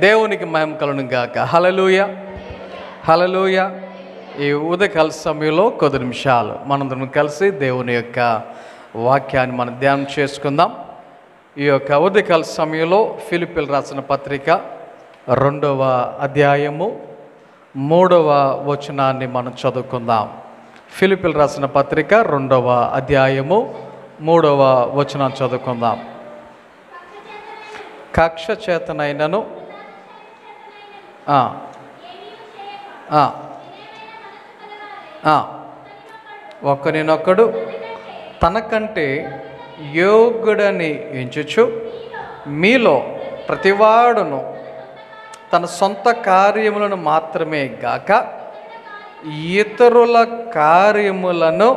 దేవునికి మహిమ కలుగును గాక. హల్లెలూయా, హల్లెలూయా. ఈ ఉదయకాల సమయంలో కొద్ది నిమిషాలు మనందరం కలిసి దేవుని యొక్క వాక్యాన్ని మనం ధ్యానం చేసుకుందాం. ఈ యొక్క ఉదయకాల సమయంలో ఫిలిప్పీయులకు రాసిన పత్రిక 2వ అధ్యాయము 3వ వచనాన్ని మనం చదువుకుందాం. ఫిలిప్పీయులకు రాసిన పత్రిక 2వ అధ్యాయము 3వ వచనాన్ని చదువుకుందాం. కక్ష చేతనైనను ఒకరినొకడు తనకంటే యోగ్యుడని ఎంచుచు మీలో ప్రతివాడును తన సొంత కార్యములను మాత్రమే గాక ఇతరుల కార్యములను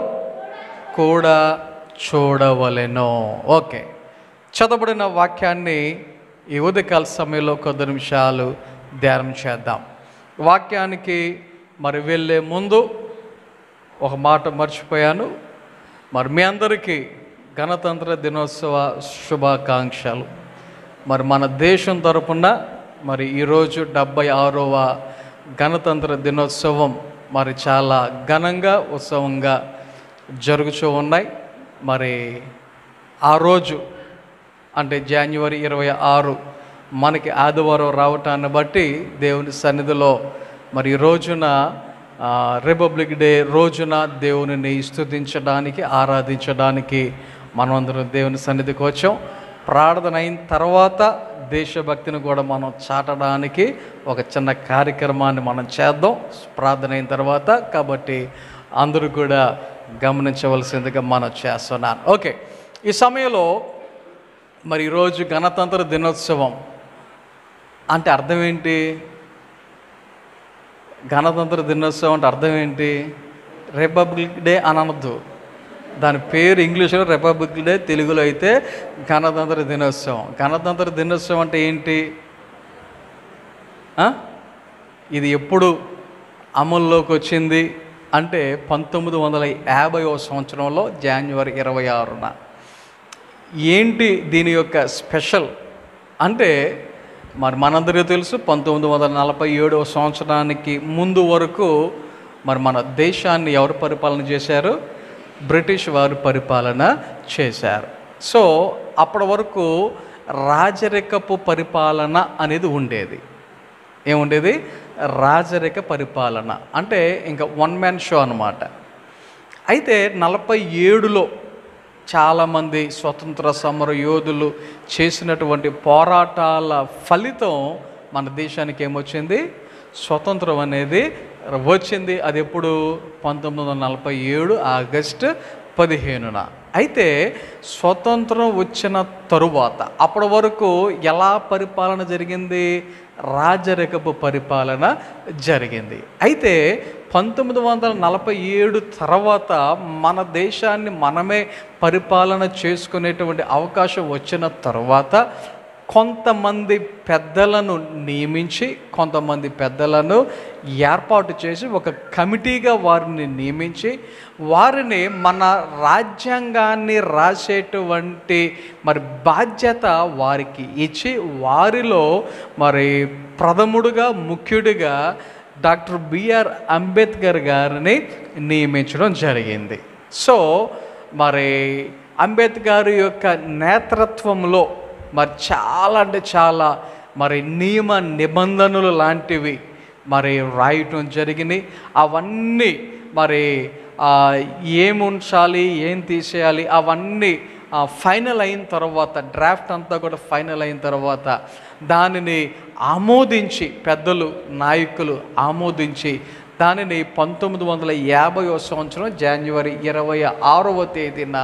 కూడా చూడవలెను. ఓకే, చదవబడిన వాక్యాన్ని ఈ ఉదయకాల సమయంలో కొద్ది నిమిషాలు ధ్యానం చేద్దాం. వాక్యానికి మరి వెళ్ళే ముందు ఒక మాట మర్చిపోయాను. మరి మీ అందరికీ గణతంత్ర దినోత్సవ శుభాకాంక్షలు. మరి మన దేశం తరపున మరి ఈరోజు 76వ గణతంత్ర దినోత్సవం మరి చాలా ఘనంగా ఉత్సవంగా జరుగుతూ ఉన్నాయి. మరి ఆ రోజు అంటే జనవరి 26 మనకి ఆదివారం రావటాన్ని బట్టి దేవుని సన్నిధిలో మరి ఈ రోజున రిపబ్లిక్ డే రోజున దేవునిని స్తుతించడానికి ఆరాధించడానికి మనమందరం దేవుని సన్నిధికి వచ్చాం. ప్రార్థన అయిన తర్వాత దేశభక్తిని కూడా మనం చాటడానికి ఒక చిన్న కార్యక్రమాన్ని మనం చేద్దాం ప్రార్థన అయిన తర్వాత. కాబట్టి అందరూ కూడా గమనించవలసిందిగా మనం చేస్తున్నాను. ఓకే, ఈ సమయంలో మరి ఈరోజు గణతంత్ర దినోత్సవం అంటే అర్థం ఏంటి? గణతంత్ర దినోత్సవం అంటే అర్థం ఏంటి? రిపబ్లిక్ డే అని అనద్దు. దాని పేరు ఇంగ్లీష్లో రిపబ్లిక్ డే, తెలుగులో అయితే గణతంత్ర దినోత్సవం. గణతంత్ర దినోత్సవం అంటే ఏంటి? ఇది ఎప్పుడు అమల్లోకి వచ్చింది అంటే 1950వ సంవత్సరంలో జనవరి 26న. ఏంటి దీని యొక్క స్పెషల్ అంటే మరి మనందరికీ తెలుసు 1947వ సంవత్సరానికి ముందు వరకు మరి మన దేశాన్ని ఎవరు పరిపాలన చేశారు? బ్రిటిష్ వారు పరిపాలన చేశారు. సో అప్పటి వరకు రాజరికపు పరిపాలన అనేది ఉండేది. ఏముండేది? రాజరిక పరిపాలన అంటే ఇంకా వన్ మ్యాన్ షో అన్నమాట. అయితే 47లో చాలామంది స్వతంత్ర సమర యోధులు చేసినటువంటి పోరాటాల ఫలితం మన దేశానికి ఏమొచ్చింది? స్వతంత్రం అనేది వచ్చింది. అది ఎప్పుడు? 1947 ఆగస్టు 15న. అయితే స్వతంత్రం వచ్చిన తరువాత అప్పటి వరకు ఎలా పరిపాలన జరిగింది? రాజరికపు పరిపాలన జరిగింది. అయితే 1947 తర్వాత మన దేశాన్ని మనమే పరిపాలన చేసుకునేటువంటి అవకాశం వచ్చిన తర్వాత కొంతమంది పెద్దలను నియమించి కొంతమంది పెద్దలను ఏర్పాటు చేసి ఒక కమిటీగా వారిని నియమించి వారిని మన రాజ్యాంగాన్ని రాసేటువంటి మరి బాధ్యత వారికి ఇచ్చి వారిలో మరి ప్రథముడుగా ముఖ్యుడిగా డాక్టర్ బిఆర్ అంబేద్కర్ గారిని నియమించడం జరిగింది. సో మరి అంబేద్కర్ యొక్క నేతృత్వంలో మరి చాలా అంటే చాలా మరి నియమ నిబంధనలు లాంటివి మరి రాయటం జరిగినాయి. అవన్నీ మరి ఏం ఉంచాలి, ఏం తీసేయాలి అవన్నీ ఫైనల్ అయిన తర్వాత, డ్రాఫ్ట్ అంతా కూడా ఫైనల్ అయిన తర్వాత దానిని ఆమోదించి పెద్దలు నాయకులు ఆమోదించి దానిని 1950వ సంవత్సరం జనవరి 26వ తేదీన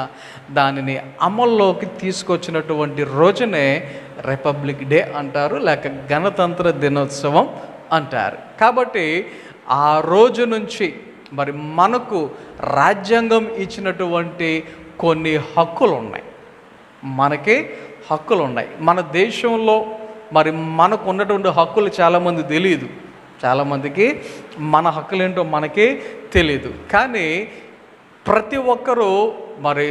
దానిని అమల్లోకి తీసుకొచ్చినటువంటి రోజునే రిపబ్లిక్ డే అంటారు, లేక గణతంత్ర దినోత్సవం అంటారు. కాబట్టి ఆ రోజు నుంచి మరి మనకు రాజ్యాంగం ఇచ్చినటువంటి కొన్ని హక్కులు ఉన్నాయి. మనకి హక్కులు ఉన్నాయి. మన దేశంలో మరి మనకు ఉన్నటువంటి హక్కులు చాలామంది తెలియదు. చాలామందికి మన హక్కులు ఏంటో మనకి తెలియదు. కానీ ప్రతి ఒక్కరూ మరి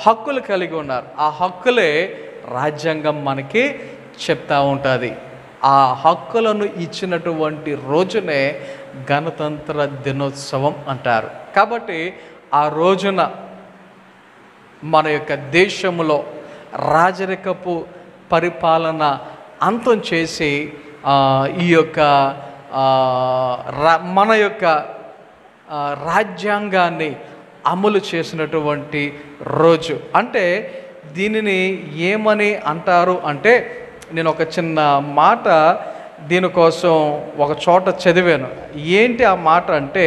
హక్కులు కలిగి ఉన్నారు. ఆ హక్కులే రాజ్యాంగం మనకి చెప్తూ ఉంటుంది. ఆ హక్కులను ఇచ్చినటువంటి రోజునే గణతంత్ర దినోత్సవం అంటారు. కాబట్టి ఆ రోజున మన యొక్క దేశంలో రాజరికపు పరిపాలన అంతం చేసి ఈ యొక్క మన యొక్క రాజ్యాంగాన్ని అమలు చేసినటువంటి రోజు. అంటే దీనిని ఏమని అంటారు అంటే, నేను ఒక చిన్న మాట దీనికోసం ఒక చోట చదివాను. ఏంటి ఆ మాట అంటే,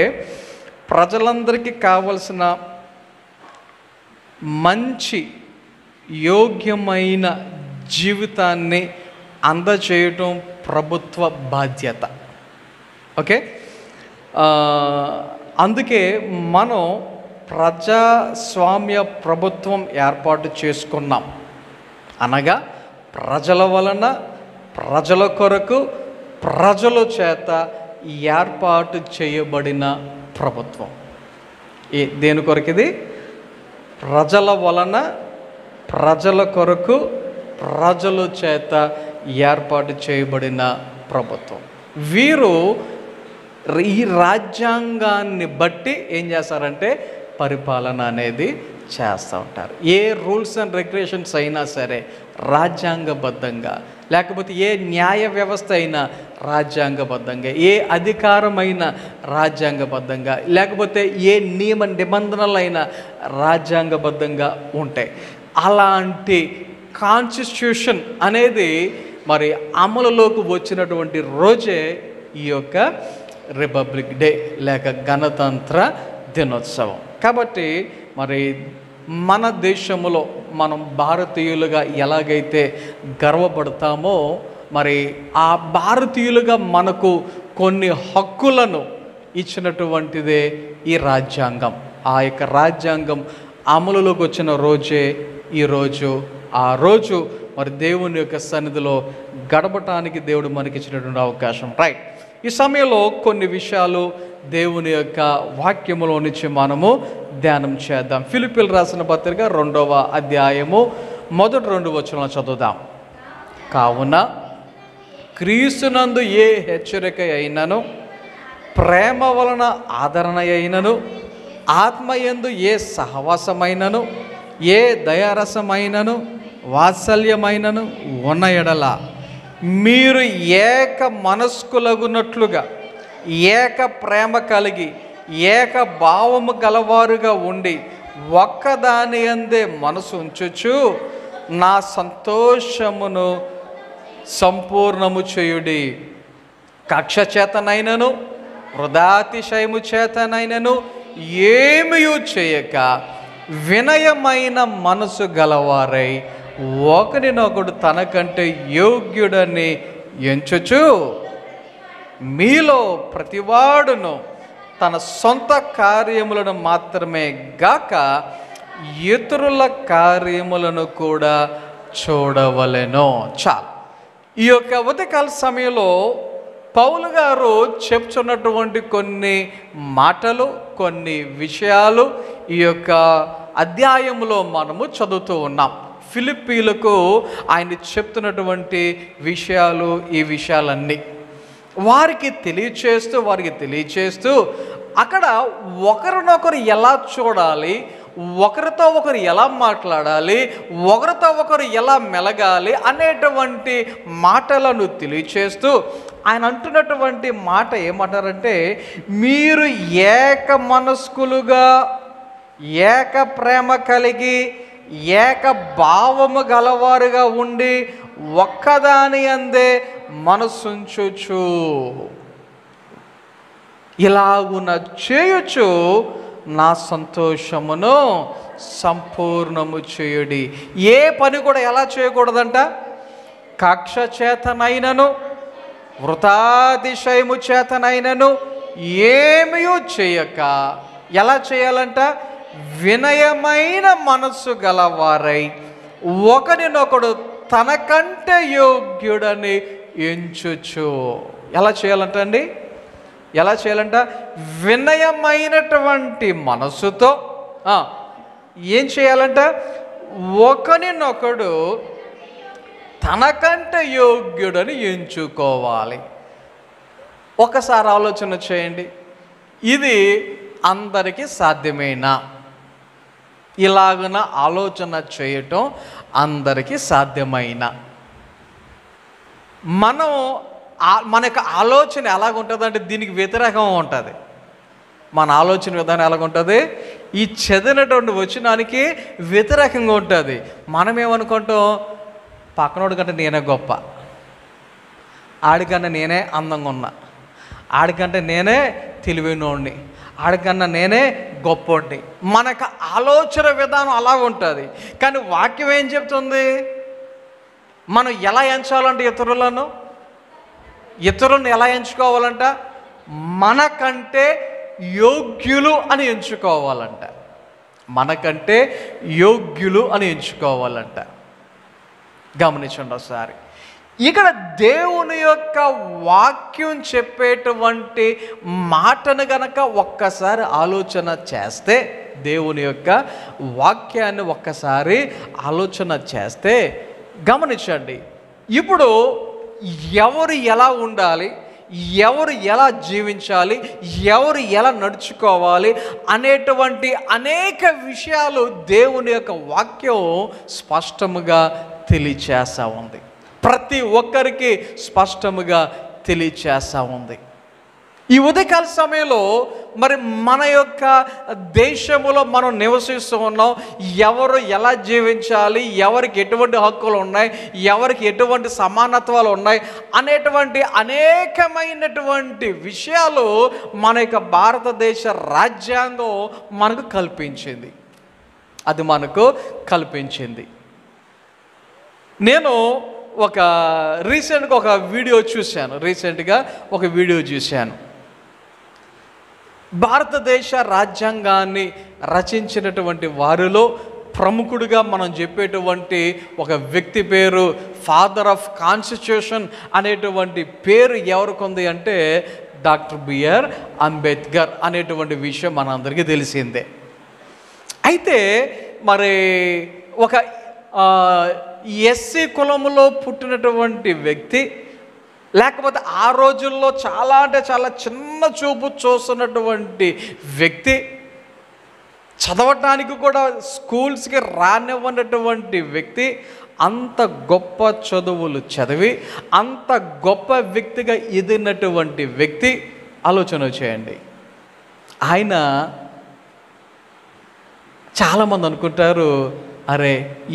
ప్రజలందరికీ కావలసిన మంచి యోగ్యమైన జీవితాన్ని అందజేయటం ప్రభుత్వ బాధ్యత. ఓకే, అందుకే మనం ప్రజాస్వామ్య ప్రభుత్వం ఏర్పాటు చేసుకున్నాం. అనగా ప్రజల వలన, ప్రజల కొరకు, ప్రజల చేత ఏర్పాటు చేయబడిన ప్రభుత్వం. దేని కొరకు ఇది? ప్రజల వలన, ప్రజల కొరకు, ప్రజల చేత ఏర్పాటు చేయబడిన ప్రభుత్వం. వీరు ఈ రాజ్యాంగాన్ని బట్టి ఏం చేస్తారంటే పరిపాలన అనేది చేస్తూ ఉంటారు. ఏ రూల్స్ అండ్ రెగ్యులేషన్స్ అయినా సరే రాజ్యాంగబద్ధంగా, లేకపోతే ఏ న్యాయ వ్యవస్థ అయినా రాజ్యాంగబద్ధంగా, ఏ అధికారమైనా రాజ్యాంగబద్ధంగా, లేకపోతే ఏ నియమ నిబంధనలైనా రాజ్యాంగబద్ధంగా ఉంటాయి. అలాంటి కాన్స్టిట్యూషన్ అనేది మరి అమలులోకి వచ్చినటువంటి రోజే ఈ యొక్క రిపబ్లిక్ డే లేక గణతంత్ర దినోత్సవం. కాబట్టి మరి మన దేశంలో మనం భారతీయులుగా ఎలాగైతే గర్వపడతామో, మరి ఆ భారతీయులుగా మనకు కొన్ని హక్కులను ఇచ్చినటువంటిదే ఈ రాజ్యాంగం. ఆ యొక్క రాజ్యాంగం అమలులోకి వచ్చిన రోజే ఈరోజు. ఆ రోజు మరి దేవుని యొక్క సన్నిధిలో గడపటానికి దేవుడు మనకి ఇచ్చినటువంటి అవకాశం. రైట్, ఈ సమయంలో కొన్ని విషయాలు దేవుని యొక్క వాక్యములో నుంచి మనము ధ్యానం చేద్దాం. ఫిలిప్పీలు రాసిన పత్రిక 2వ అధ్యాయము మొదటి 2 వచనాలు చదువుదాం. కావున క్రీస్తునందు ఏ హెచ్చరిక అయినను, ప్రేమ వలన ఆదరణ అయినను, ఆత్మయందు ఏ సహవాసమైనను, ఏ దయారసమైనను, వాత్సల్యమైనను ఉన్న ఎడల మీరు ఏక మనస్కులగునట్లుగా, ఏక ప్రేమ కలిగి, ఏక భావము గలవారుగా ఉండి ఒక్కదాని అందే మనసు ఉంచుచు నా సంతోషమును సంపూర్ణము చేయుడి. కక్ష చేతనైనను, వృధాతిశయము చేతనైనను ఏమియూ చేయక వినయమైన మనసు గలవారై ఒకరినొకడు తనకంటే యోగ్యుడని ఎంచుచు మీలో ప్రతివాడును తన సొంత కార్యములను మాత్రమే గాక ఇతరుల కార్యములను కూడా చూడవలెను. చాలు. ఈ యొక్క ఉదయకాల సమయంలో పౌలు గారు చెప్తున్నటువంటి కొన్ని మాటలు, కొన్ని విషయాలు ఈ యొక్క అధ్యాయంలో మనము చదువుతూ ఉన్నాం. ఫిలిప్పీలకు ఆయన చెప్తున్నటువంటి విషయాలు, ఈ విషయాలన్నీ వారికి తెలియచేస్తూ అక్కడ ఒకరినొకరు ఎలా చూడాలి, ఒకరితో ఒకరు ఎలా మాట్లాడాలి, ఒకరితో ఒకరు ఎలా మెలగాలి అనేటువంటి మాటలను తెలియచేస్తూ ఆయన అంటున్నటువంటి మాట ఏమంటారంటే, మీరు ఏక మనస్కులుగా, ఏక ప్రేమ కలిగి, ఏక భావము గలవారుగా ఉండి ఒక్కదాని అందే మనసుంచుచు ఇలాగున చేయుచు నా సంతోషమును సంపూర్ణము చేయుడి. ఏ పని కూడా ఎలా చేయకూడదంట? కక్ష చేతనైనను, వృథాతిశయము చేతనైనను ఏమీ చేయక ఎలా చేయాలంట? వినయమైన మనస్సు గలవారై ఒకరినొకడు తనకంటే యోగ్యుడని ఎంచుచు. ఎలా చేయాలంట అండి? ఎలా చేయాలంట? వినయమైనటువంటి మనస్సుతో ఏం చేయాలంట? ఒకరినొకడు తనకంటే యోగ్యుడని ఎంచుకోవాలి. ఒకసారి ఆలోచన చేయండి, ఇది అందరికీ సాధ్యమేనా? ఇలాగున ఆలోచన చేయటం అందరికీ సాధ్యమైనా? మన యొక్క ఆలోచన ఎలాగుంటుందంటే దీనికి వ్యతిరేకంగా ఉంటుంది. మన ఆలోచన విధానం ఎలాగుంటుంది? ఈ చదివినటువంటి వచనానికి వ్యతిరేకంగా ఉంటుంది. మనం ఏమనుకుంటాం, పక్కనోడి కంటే నేనే గొప్ప, ఆడికన్నా నేనే అందంగా ఉన్నా, ఆడికంటే నేనే తెలివైనోడిని, ఆడికన్నా నేనే గొప్పోడిని. మనకు ఆలోచన విధానం అలా ఉంటుంది. కానీ వాక్యం ఏం చెప్తుంది? మనం ఎలా ఎంచాలంటే ఇతరులను ఎలా ఎంచుకోవాలంట? మనకంటే యోగ్యులు అని ఎంచుకోవాలంట. మనకంటే యోగ్యులు అని ఎంచుకోవాలంట. గమనించండి ఒకసారి. ఇక్కడ దేవుని యొక్క వాక్యం చెప్పేటువంటి మాటను గనక ఒక్కసారి ఆలోచన చేస్తే, దేవుని యొక్క వాక్యాన్ని ఒక్కసారి ఆలోచన చేస్తే, గమనించండి, ఇప్పుడు ఎవరు ఎలా ఉండాలి, ఎవరు ఎలా జీవించాలి, ఎవరు ఎలా నడుచుకోవాలి అనేటువంటి అనేక విషయాలు దేవుని యొక్క వాక్యం స్పష్టముగా తెలియచేస్తూ ఉంది. ప్రతి ఒక్కరికి స్పష్టముగా తెలియచేస్తూ ఉంది. ఈ ఉదయకాల సమయంలో మరి మన యొక్క దేశంలో మనం నివసిస్తూ ఉన్నాం. ఎవరు ఎలా జీవించాలి, ఎవరికి ఎటువంటి హక్కులు ఉన్నాయి, ఎవరికి ఎటువంటి సమానత్వాలు ఉన్నాయి అనేటువంటి అనేకమైనటువంటి విషయాలు మన యొక్క భారతదేశ రాజ్యాంగం మనకు కల్పించింది. అది మనకు కల్పించింది. నేను రీసెంట్గా ఒక వీడియో చూశాను. భారతదేశ రాజ్యాంగాన్ని రచించినటువంటి వారిలో ప్రముఖుడిగా మనం చెప్పేటువంటి ఒక వ్యక్తి పేరు, ఫాదర్ ఆఫ్ కాన్స్టిట్యూషన్ అనేటువంటి పేరు ఎవరికి ఉంది అంటే డాక్టర్ బిఆర్ అంబేద్కర్ అనేటువంటి విషయం మనందరికీ తెలిసిందే. అయితే మరి ఒక ఎస్సీ కులంలో పుట్టినటువంటి వ్యక్తి, లేకపోతే ఆ రోజుల్లో చాలా అంటే చాలా చిన్న చూపు చూస్తున్నటువంటి వ్యక్తి, చదవటానికి కూడా స్కూల్స్కి రానివ్వనటువంటి వ్యక్తి, అంత గొప్ప చదువులు చదివి అంత గొప్ప వ్యక్తిగా ఎదిగినటువంటి వ్యక్తి, ఆలోచన చేయండి. ఆయన చాలామంది అనుకుంటారు, అరే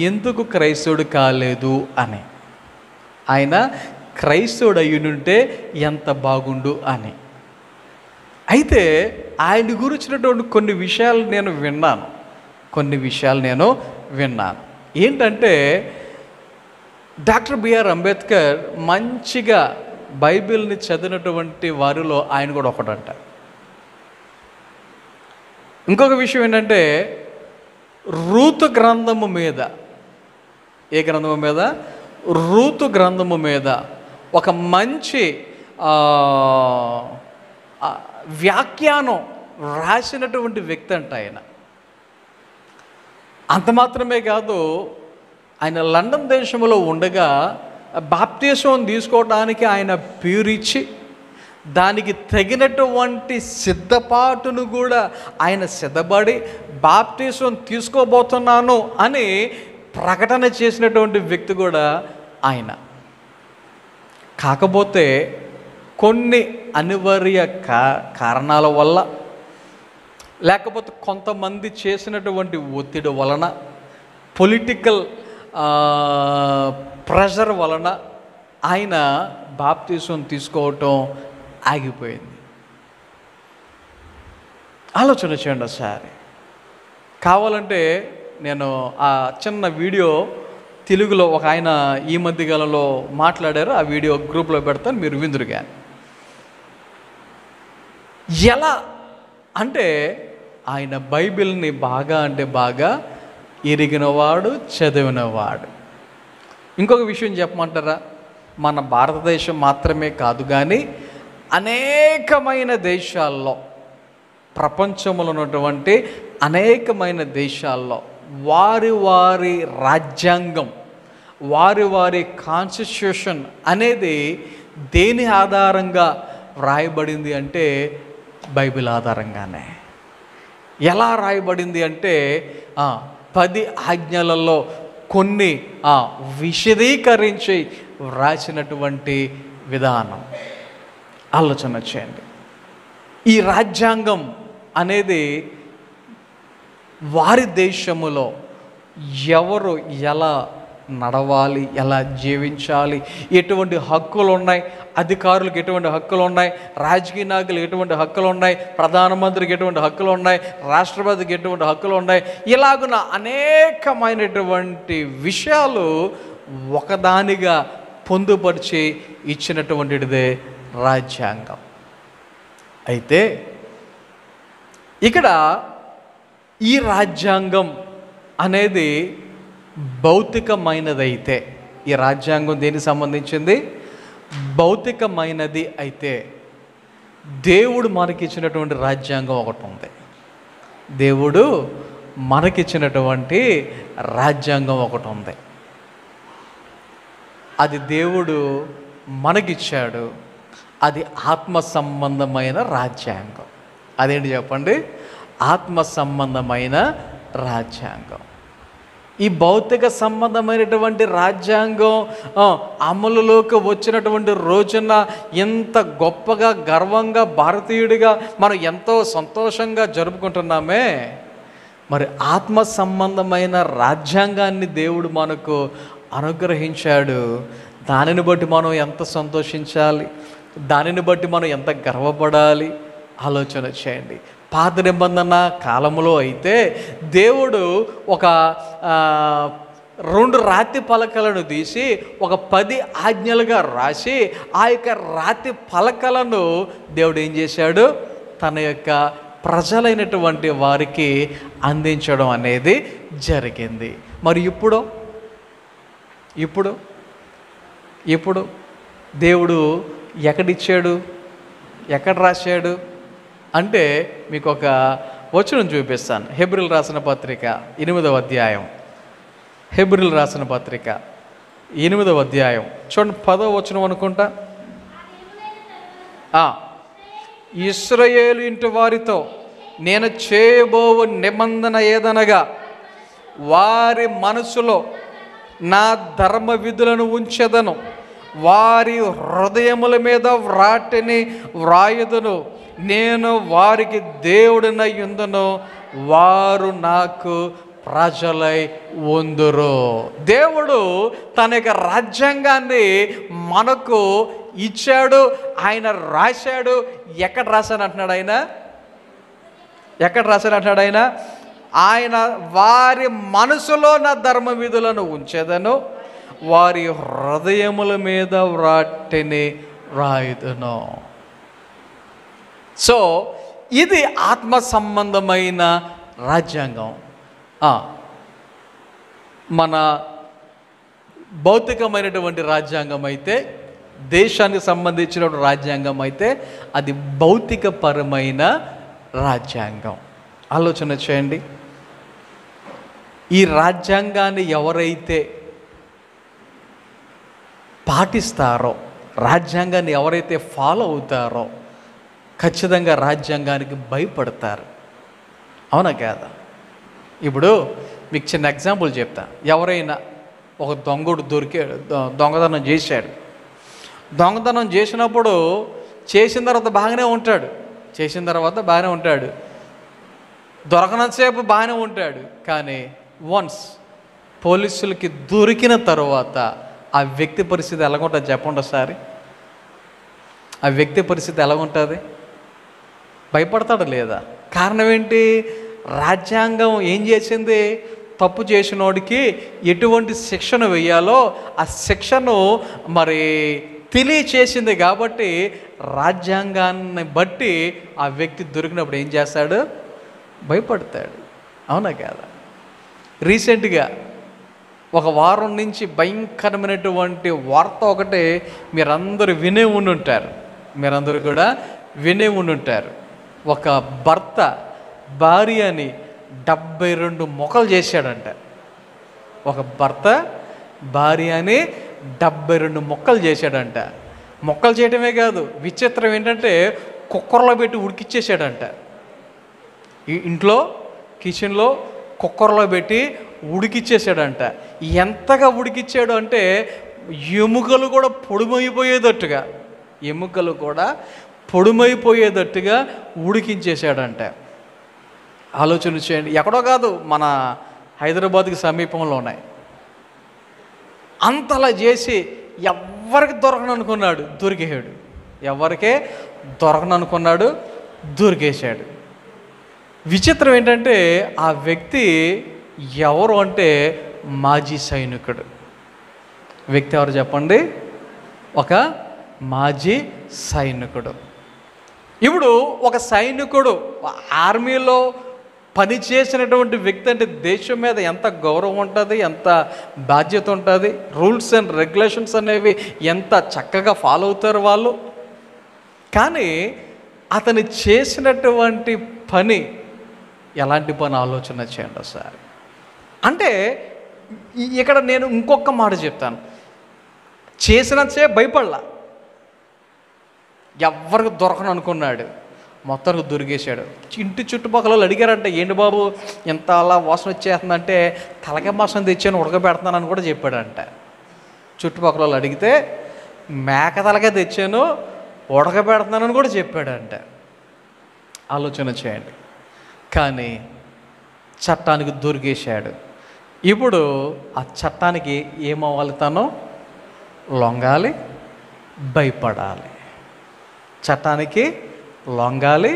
ఎందుకు క్రైస్తవుడు కాలేదు అని. ఆయన క్రైస్తవుడు అయ్యుంటే ఎంత బాగుండు అని. అయితే ఆయన గురించినటువంటి కొన్ని విషయాలు నేను విన్నాను. ఏంటంటే డాక్టర్ బిఆర్ అంబేద్కర్ మంచిగా బైబిల్ని చదివినటువంటి వారిలో ఆయన కూడా ఒకడంట. ఇంకొక విషయం ఏంటంటే రూతు గ్రంథము మీద, రూతు గ్రంథము మీద ఒక మంచి వ్యాఖ్యానం రాసినటువంటి వ్యక్తి అంట ఆయన. అంత మాత్రమే కాదు, ఆయన లండన్ దేశంలో ఉండగా బాప్తిసం తీసుకోవడానికి ఆయన పేరిచ్చి దానికి తగినటువంటి సిద్ధపాటును కూడా ఆయన సిద్ధపడి బాప్తిసం తీసుకోబోతున్నాను అని ప్రకటన చేసినటువంటి వ్యక్తి కూడా ఆయన. కాకపోతే కొన్ని అనివార్య కారణాల వల్ల, లేకపోతే కొంతమంది చేసినటువంటి ఒత్తిడి వలన, పొలిటికల్ ప్రెషర్ వలన ఆయన బాప్తిసం తీసుకోవటం ఆగిపోయింది. ఆలోచన చేయండి ఒకసారి. కావాలంటే నేను ఆ చిన్న వీడియో తెలుగులో ఒక ఆయన ఈ మధ్యకాలంలో మాట్లాడారు, ఆ వీడియో గ్రూప్లో పెడతాను, మీరు విందురు. కానీ ఎలా అంటే ఆయన బైబిల్ని బాగా ఎరిగినవాడు, చదివినవాడు. ఇంకొక విషయం చెప్పమంటారా? మన భారతదేశం మాత్రమే కాదు కానీ అనేకమైన దేశాల్లో, ప్రపంచంలో ఉన్నటువంటి అనేకమైన దేశాల్లో వారి రాజ్యాంగం, వారి వారి కాన్స్టిట్యూషన్ అనేది దేని ఆధారంగా వ్రాయబడింది అంటే బైబిల్ ఆధారంగానే. ఎలా రాయబడింది అంటే 10 ఆజ్ఞలలో కొన్ని విశదీకరించి వ్రాసినటువంటి విధానం. ఆలోచన చేయండి. ఈ రాజ్యాంగం అనేది వారి దేశములో ఎవరు ఎలా నడవాలి, ఎలా జీవించాలి, ఎటువంటి హక్కులు ఉన్నాయి, అధికారులకు ఎటువంటి హక్కులు ఉన్నాయి, రాజకీయ నాయకులకు ఎటువంటి హక్కులు ఉన్నాయి, ప్రధానమంత్రికి ఎటువంటి హక్కులు ఉన్నాయి, రాష్ట్రపతికి ఎటువంటి హక్కులు ఉన్నాయి, ఇలాగున అనేకమైనటువంటి విషయాలు ఒకదానిగా పొందుపరిచి ఇచ్చినటువంటిదే రాజ్యాంగం. అయితే ఇక్కడ ఈ రాజ్యాంగం అనేది భౌతికమైనదైతే, ఈ రాజ్యాంగం దేనికి సంబంధించింది? భౌతికమైనది అయితే దేవుడు మనకిచ్చినటువంటి రాజ్యాంగం ఒకటి ఉంది. దేవుడు మనకిచ్చినటువంటి రాజ్యాంగం ఒకటి ఉంది. అది దేవుడు మనకిచ్చాడు. అది ఆత్మ సంబంధమైన రాజ్యాంగం. అదేంటి చెప్పండి? ఆత్మ సంబంధమైన రాజ్యాంగం. ఈ భౌతిక సంబంధమైనటువంటి రాజ్యాంగం అమలులోకి వచ్చినటువంటి రోజున ఎంత గొప్పగా, గర్వంగా, భారతీయుడిగా మనం ఎంతో సంతోషంగా జరుపుకుంటున్నామే. మరి ఆత్మ సంబంధమైన రాజ్యాంగాన్ని దేవుడు మనకు అనుగ్రహించాడు. దానిని బట్టి మనం ఎంత సంతోషించాలి, దానిని బట్టి మనం ఎంత గర్వపడాలి. ఆలోచన చేయండి. పాత నిబంధన కాలంలో అయితే దేవుడు ఒక 2 రాతి పలకలను తీసి ఒక 10 ఆజ్ఞలుగా రాసి ఆ యొక్క రాతి పలకలను దేవుడు ఏం చేశాడు? తన యొక్క ప్రజలైనటువంటి వారికి అందించడం అనేది జరిగింది. మరి ఇప్పుడు దేవుడు ఎక్కడిచ్చాడు, ఎక్కడ రాశాడు అంటే మీకు ఒక వచనం చూపిస్తాను. హెబ్రీయులకు రాసిన పత్రిక 8వ అధ్యాయం. హెబ్రీయులకు రాసిన పత్రిక 8వ అధ్యాయం చూడండి, 10వ వచనం అనుకుంటా. ఇశ్రాయేలు ఇంటి వారితో నేను చేయబోవు నిబంధన ఏదనగా వారి మనసులో నా ధర్మ విధులను ఉంచెదను, వారి హృదయముల మీద వాటిని వ్రాయుదును, నేను వారికి దేవుడినై ఉందును, వారు నాకు ప్రజలై ఉందురు. దేవుడు తన యొక్క రాజ్యాంగాన్ని మనకు ఇచ్చాడు. ఆయన రాశాడు. ఎక్కడ రాశాను అంటున్నాడు ఆయన? ఎక్కడ రాశాను అంటున్నాడు ఆయన? ఆయన వారి మనసులో నా ధర్మ విధులను ఉంచెదను, వారి హృదయముల మీద వాటిని రాయుదును. సో ఇది ఆత్మ సంబంధమైన రాజ్యాంగం. మన భౌతికమైనటువంటి రాజ్యాంగం అయితే, దేశానికి సంబంధించిన రాజ్యాంగం అయితే అది భౌతికపరమైన రాజ్యాంగం. ఆలోచన చేయండి. ఈ రాజ్యాంగాన్ని ఎవరైతే పాటిస్తారో, రాజ్యాంగాన్ని ఎవరైతే ఫాలో అవుతారో ఖచ్చితంగా రాజ్యాంగానికి భయపడతారు. అవునా కాదా? ఇప్పుడు మీకు చిన్న ఎగ్జాంపుల్ చెప్తా. ఎవరైనా ఒక దొంగడు దొంగతనం చేశాడు. దొంగతనం చేసినప్పుడు చేసిన తర్వాత బాగానే ఉంటాడు, దొరకనంతసేపు బాగానే ఉంటాడు. కానీ వన్స్ పోలీసులకి దొరికిన తర్వాత ఆ వ్యక్తి పరిస్థితి ఎలాగుంటుంది చెప్పండి ఒకసారి. ఆ వ్యక్తి పరిస్థితి ఎలాగుంటుంది? భయపడతాడు లేదా? కారణం ఏంటి? రాజ్యాంగం ఏం చేసింది? తప్పు చేసినోడికి ఎటువంటి శిక్షను వేయాలో ఆ శిక్షను మరి తెలియచేసింది. కాబట్టి రాజ్యాంగాన్ని బట్టి ఆ వ్యక్తి దొరికినప్పుడు ఏం చేస్తాడు? భయపడతాడు. అవునా కాదా? రీసెంట్గా ఒక వారం నుంచి భయంకరమైనటువంటి వార్త ఒకటి మీరందరూ వినే ఉండుంటారు. ఒక భర్త భార్యని 72 మొక్కలు చేశాడంట. ఒక భర్త భార్యని 72 ముక్కలు చేశాడంట. ముక్కలు చేయడమే కాదు, విచిత్రం ఏంటంటే కుక్కర్లో పెట్టి ఉడికిచ్చేసాడంట. ఈ ఇంట్లో కిచెన్లో కుక్కర్లో పెట్టి ఉడికిచ్చేసాడంట. ఎంతగా ఉడికిచ్చాడు అంటే ఎముకలు కూడా పొడిమైపోయేటట్టుగా ఉడికించేశాడంట. ఆలోచన చేయండి. ఎక్కడో కాదు, మన హైదరాబాద్కి సమీపంలో ఉన్నాయి. అంతలా చేసి ఎవరికి దొరకననుకున్నాడు, దొరికేశాడు. ఎవరికే దొరకననుకున్నాడు, దొరికేశాడు. విచిత్రం ఏంటంటే ఆ వ్యక్తి ఎవరు అంటే మాజీ సైనికుడు. వ్యక్తి ఎవరు చెప్పండి? ఒక మాజీ సైనికుడు. ఇప్పుడు ఒక సైనికుడు ఆర్మీలో పనిచేసినటువంటి వ్యక్తి అంటే దేశం మీద ఎంత గౌరవం ఉంటుంది, ఎంత బాధ్యత ఉంటుంది, రూల్స్ అండ్ రెగ్యులేషన్స్ అనేవి ఎంత చక్కగా ఫాలో అవుతారు వాళ్ళు. కానీ అతను చేసినటువంటి పని ఎలాంటి పని ఆలోచన చేయండి ఒకసారి. అంటే ఇక్కడ నేను ఇంకొక మాట చెప్తాను. చేసినంతే భయపడలా, ఎవరికి దొరకను అనుకున్నాడు, మొత్తానికి దొరికేశాడు. ఇంటి చుట్టుపక్కల వాళ్ళు అడిగారంటే, ఏంటి బాబు ఎంత అలా వాసన వచ్చేస్తుందంటే, తలకాయ మాసం తెచ్చాను ఉడకబెడుతున్నానని కూడా చెప్పాడంట. చుట్టుపక్కల వాళ్ళు అడిగితే మేక తలకాయ తెచ్చాను ఉడకబెడుతున్నానని కూడా చెప్పాడంట. ఆలోచన చేయండి. కానీ చట్టానికి దొరికేశాడు. ఇప్పుడు ఆ చట్టానికి ఏమవ్వాలి? తను లొంగాలి, భయపడాలి. చట్టానికి లొంగాలి,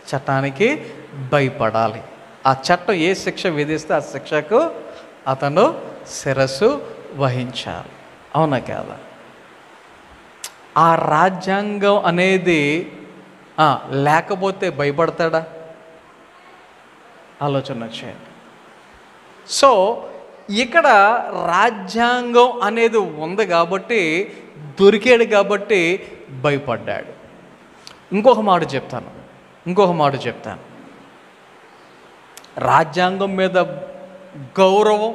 చట్టానికి భయపడాలి. ఆ చట్టం ఏ శిక్ష విధిస్తే ఆ శిక్షకు అతను శిరస్సు వహించాలి. అవునా కాదా? ఆ రాజ్యాంగం అనేది లేకపోతే భయపడతాడా? ఆలోచన చేయండి. సో ఇక్కడ రాజ్యాంగం అనేది ఉంది కాబట్టి, దొరికాడు కాబట్టి భయపడ్డాడు. ఇంకొక మాట చెప్తాను. రాజ్యాంగం మీద గౌరవం,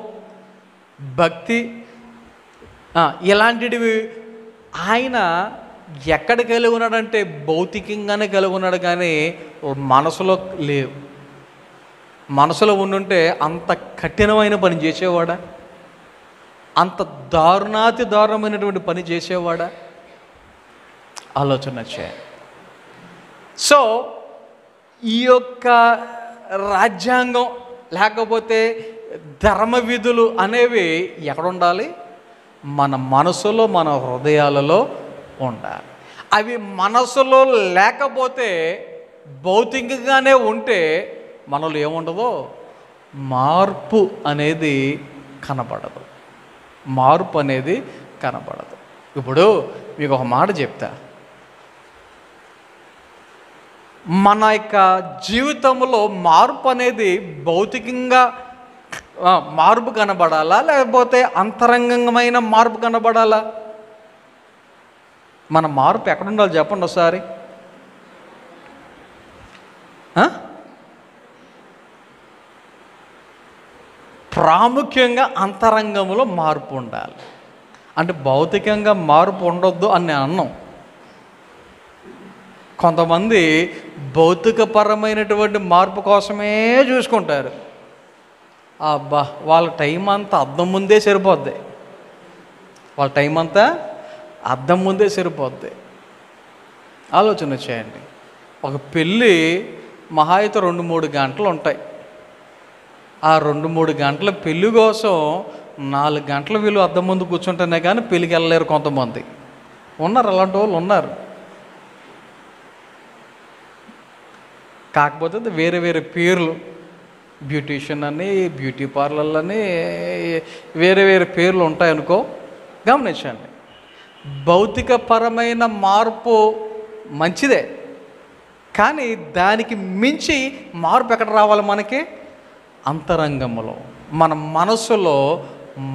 భక్తి ఇలాంటివి ఆయన ఎక్కడ కలిగి ఉన్నాడంటే భౌతికంగానే కలిగి ఉన్నాడు, కానీ మనసులో లేవు. మనసులో ఉండుంటే అంత కఠినమైన పని చేసేవాడా? అంత దారుణమైనటువంటి పని చేసేవాడా? ఆలోచన చేయాలి. సో ఈ యొక్క రాజ్యాంగం లేకపోతే ధర్మ విధులు అనేవి ఎక్కడ ఉండాలి? మన మనసులో, మన హృదయాలలో ఉండాలి. అవి మనసులో లేకపోతే, భౌతికంగానే ఉంటే మనలో ఏముండదో మార్పు అనేది కనబడదు. ఇప్పుడు మీకు ఒక మాట చెప్తా. మన యొక్క జీవితంలో మార్పు అనేది భౌతికంగా మార్పు కనబడాలా, లేకపోతే అంతరంగమైన మార్పు కనబడాలా? మన మార్పు ఎక్కడ ఉండాలి చెప్పండి ఒకసారి. ప్రాముఖ్యంగా అంతరంగంలో మార్పు ఉండాలి. అంటే భౌతికంగా మార్పు ఉండొద్దు అని నేను అన్నాం. కొంతమంది భౌతికపరమైనటువంటి మార్పు కోసమే చూసుకుంటారు. అబ్బా, వాళ్ళ టైం అంతా అద్దం ముందే సరిపోద్ది. ఆలోచన చేయండి. ఒక పెళ్ళి మహా అయితే 2-3 గంటలు ఉంటాయి. ఆ 2-3 గంటల పెళ్ళి కోసం 4 గంటల వీళ్ళు అద్దం ముందు కూర్చుంటేనే కానీ పెళ్ళికి వెళ్ళలేరు. కొంతమంది ఉన్నారు, అలాంటి వాళ్ళు ఉన్నారు. కాకపోతే వేరే వేరే పేర్లు, బ్యూటీషియన్ అని, బ్యూటీ పార్లర్లు అని, వేరే వేరే పేర్లు ఉంటాయనుకో. గమనించండి, భౌతికపరమైన మార్పు మంచిదే, కానీ దానికి మించి మార్పు ఎక్కడ రావాలి? మనకి అంతరంగంలో, మన మనసులో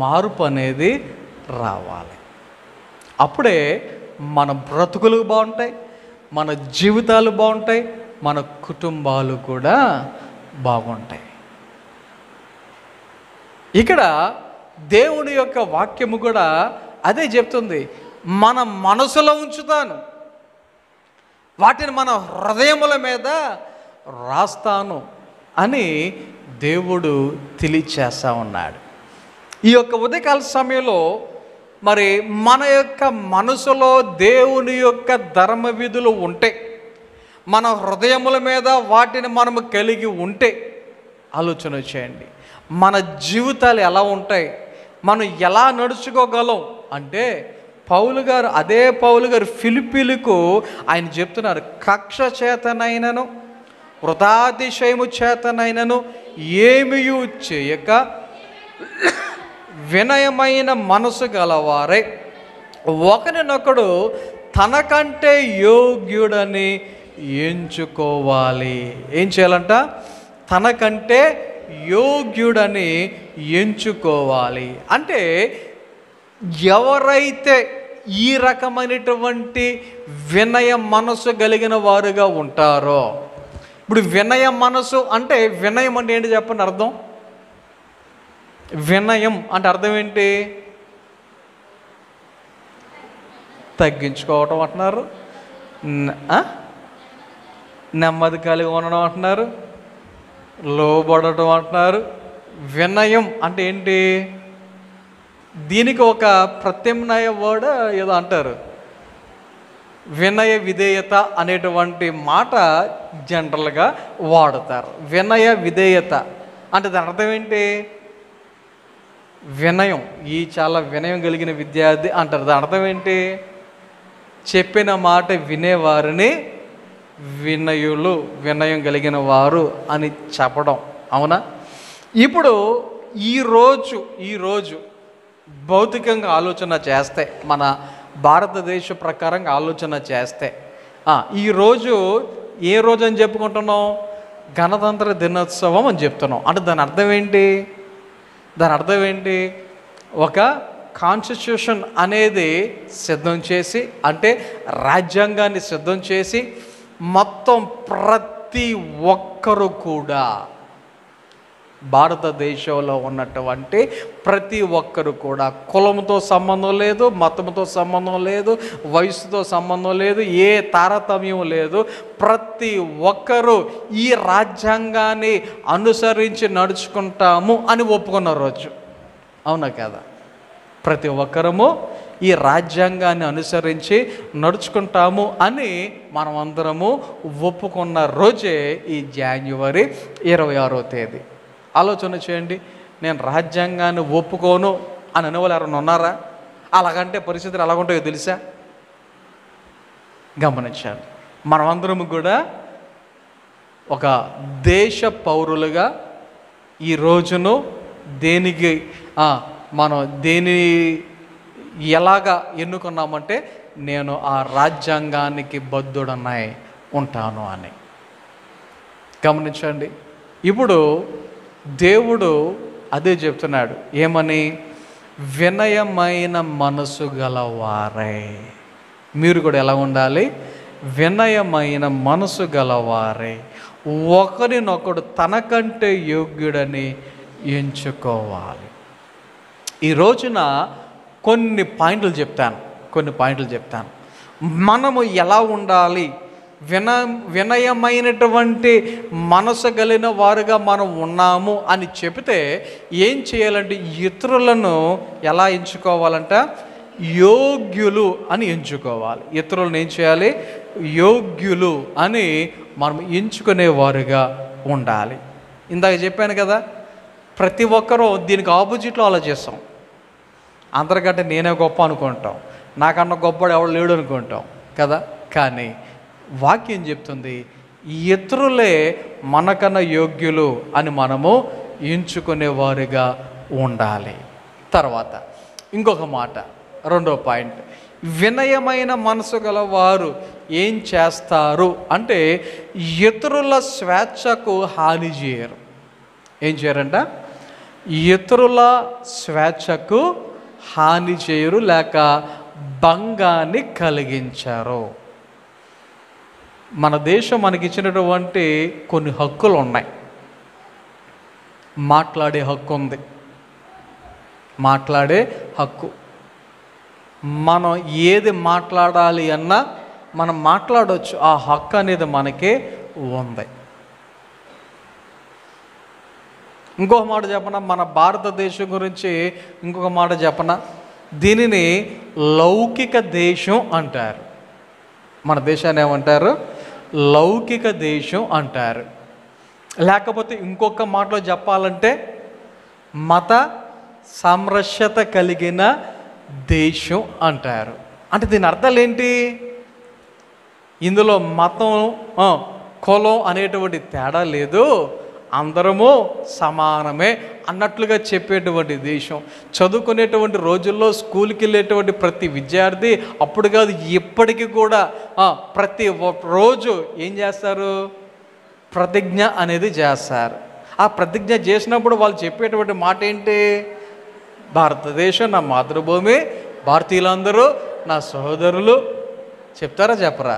మార్పు అనేది రావాలి. అప్పుడే మన బ్రతుకులు బాగుంటాయి, మన జీవితాలు బాగుంటాయి, మన కుటుంబాలు కూడా బాగుంటాయి. ఇక్కడ దేవుని యొక్క వాక్యము కూడా అదే చెప్తుంది, మన మనసులో ఉంచుతాను, వాటిని మన హృదయముల మీద రాస్తాను అని దేవుడు తెలియచేస్తా ఉన్నాడు. ఈ యొక్క ఉదయకాల సమయంలో మరి మన యొక్క మనసులో దేవుని యొక్క ధర్మ విధులు ఉంటే, మన హృదయముల మీద వాటిని మనము కలిగి ఉంటే ఆలోచన చేయండి, మన జీవితాలు ఎలా ఉంటాయి, మనం ఎలా నడుచుకోగలం అంటే అదే పౌలు గారు ఫిలిప్పీలకు ఆయన చెప్తున్నారు, కక్ష చేతనైనను వృథాతిశయము చేతనైనను ఏమియూ చేయక వినయమైన మనసు గలవారే ఒకరినొకడు తనకంటే యోగ్యుడని ఎంచుకోవాలి. ఏం చేయాలంట? తనకంటే యోగ్యుడని ఎంచుకోవాలి. అంటే ఎవరైతే ఈ రకమైనటువంటి వినయ మనసు కలిగిన వారుగా ఉంటారో, ఇప్పుడు వినయ మనసు అంటే, వినయం అంటే ఏంటి చెప్పండి అర్థం? వినయం అంటే అర్థం ఏంటి? తగ్గించుకోవటం అంటున్నారు, నెమ్మది కలిగి ఉండడం అంటున్నారు, లోబడటం అంటున్నారు. వినయం అంటే ఏంటి? దీనికి ఒక ప్రత్యామ్నాయ వర్డ్ ఏదో అంటారు, వినయ విధేయత అనేటువంటి మాట జనరల్గా వాడతారు. వినయ విధేయత అంటే దాని అర్థం ఏంటి? వినయం, ఈ చాలా వినయం కలిగిన విద్యార్థి అంటారు. దాని అర్థం ఏంటి? చెప్పిన మాట వినేవారిని వినయులు, వినయం కలిగిన వారు అని చెప్పడం. అవునా? ఇప్పుడు ఈరోజు భౌతికంగా ఆలోచన చేస్తే, మన భారతదేశ ప్రకారంగా ఆలోచన చేస్తే, ఈరోజు ఏ రోజు అని చెప్పుకుంటున్నాం? గణతంత్ర దినోత్సవం అని చెప్తున్నాం. అంటే దాని అర్థం ఏంటి? దాని అర్థం ఏంటి? ఒక కాన్స్టిట్యూషన్ అనేది సిద్ధం చేసి, అంటే రాజ్యాంగాన్ని సిద్ధం చేసి, మొత్తం ప్రతి ఒక్కరు కూడా, భారతదేశంలో ఉన్నటువంటి ప్రతి ఒక్కరు కూడా, కులంతో సంబంధం లేదు, మతంతో సంబంధం లేదు, వయసుతో సంబంధం లేదు, ఏ తారతమ్యం లేదు, ప్రతి ఒక్కరూ ఈ రాజ్యాంగాన్ని అనుసరించి నడుచుకుంటాము అని ఒప్పుకున్న రోజు. అవునా కదా? ప్రతి ఒక్కరము ఈ రాజ్యాంగాన్ని అనుసరించి నడుచుకుంటాము అని మనమందరము ఒప్పుకున్న రోజే ఈ జనవరి 26వ తేదీ. ఆలోచన చేయండి, నేను రాజ్యాంగాన్ని ఒప్పుకోను అని అనేవాళ్ళు ఎవరైనా ఉన్నారా? అలాగంటే పరిస్థితులు ఎలాగుంటాయో తెలుసా? గమనించండి, మనమందరము కూడా ఒక దేశ పౌరులుగా ఈ రోజును దేని ఎలాగా ఎన్నుకున్నామంటే, నేను ఆ రాజ్యాంగానికి బద్ధుడనై ఉంటాను అని. గమనించండి, ఇప్పుడు దేవుడు అదే చెప్తున్నాడు. ఏమని? వినయమైన మనసు గలవారే. మీరు కూడా ఎలా ఉండాలి? వినయమైన మనసు గలవారే ఒకరినొకడు తనకంటే యోగ్యుడని ఎంచుకోవాలి. ఈ రోజున కొన్ని పాయింట్లు చెప్తాను. మనము ఎలా ఉండాలి, వినయమైనటువంటి మనసు కలిగిన వారుగా మనం ఉన్నాము అని చెబితే ఏం చేయాలంటే, ఇతరులను ఎలా ఎంచుకోవాలంట? యోగ్యులు అని ఎంచుకోవాలి. ఇతరులను ఏం చేయాలి? యోగ్యులు అని మనం ఎంచుకునేవారుగా ఉండాలి. ఇందాక చెప్పాను కదా, ప్రతి ఒక్కరూ దీనికి ఆపోజిట్లో ఆలోచిస్తాం. అందరికంటే నేనే గొప్ప అనుకుంటాం, నాకన్నా గొప్పవాడు ఎవడు లేడు అనుకుంటాం కదా. కానీ వాక్యం చెప్తుంది, ఇతరులే మనకన్నా యోగ్యులు అని మనము ఎంచుకునేవారుగా ఉండాలి. తర్వాత ఇంకొక మాట, రెండో పాయింట్, వినయమైన మనసు గల వారు ఏం చేస్తారు అంటే, ఇతరుల స్వేచ్ఛకు హాని చేయరు. ఏం చేయరంట? ఇతరుల స్వేచ్ఛకు హాని చేయరు, లేక భంగాన్ని కలిగించారు. మన దేశం మనకిచ్చినటువంటి కొన్ని హక్కులు ఉన్నాయి. మాట్లాడే హక్కు ఉంది, మాట్లాడే హక్కు. మనం ఏది మాట్లాడాలి అన్నా మనం మాట్లాడవచ్చు. ఆ హక్కు అనేది మనకే ఉంది. ఇంకొక మాట చెప్పనా, మన భారతదేశం గురించి ఇంకొక మాట చెప్పనా, దీనిని లౌకిక దేశం అంటారు. మన దేశాన్ని ఏమంటారు? లౌకిక దేశం అంటారు. లేకపోతే ఇంకొక మాటలో చెప్పాలంటే మత సామరస్యత కలిగిన దేశం అంటారు. అంటే దీని అర్థాలు ఏంటి? ఇందులో మతం కులం అనేటువంటి తేడా లేదు, అందరము సమానమే అన్నట్లుగా చెప్పేటువంటి దేశం. చదువుకునేటువంటి రోజుల్లో స్కూల్కి వెళ్ళేటువంటి ప్రతి విద్యార్థి అప్పుడు కాదు ఇప్పటికీ కూడా ప్రతి రోజు ఏం చేస్తారు? ప్రతిజ్ఞ అనేది చేస్తారు. ఆ ప్రతిజ్ఞ చేసినప్పుడు వాళ్ళు చెప్పేటువంటి మాట ఏంటి? భారతదేశం నా మాతృభూమి, భారతీయులందరూ నా సహోదరులు. చెప్తారా చెప్పరా?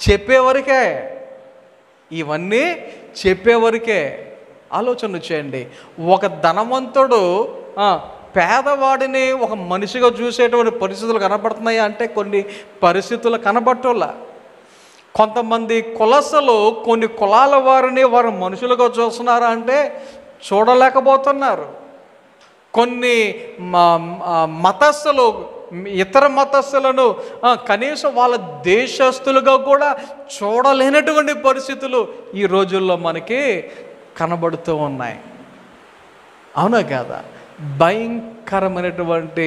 చెప్పేవరకే, ఇవన్నీ చెప్పేవరకే. ఆలోచన చేయండి. ఒక ధనవంతుడు పేదవాడిని ఒక మనిషిగా చూసేటువంటి పరిస్థితులు కనబడుతున్నాయా అంటే కొన్ని పరిస్థితులు కనబట్టోలా. కొంతమంది కులసలు కొన్ని కులాల వారిని వారు మనుషులుగా చూస్తున్నారా అంటే చూడలేకపోతున్నారు. కొన్ని మతస్థులు ఇతర మతస్థులను కనీసం వాళ్ళ దేశస్తులుగా కూడా చూడలేనటువంటి పరిస్థితులు ఈ రోజుల్లో మనకి కనబడుతూ ఉన్నాయి. అవునా కాదా? భయంకరమైనటువంటి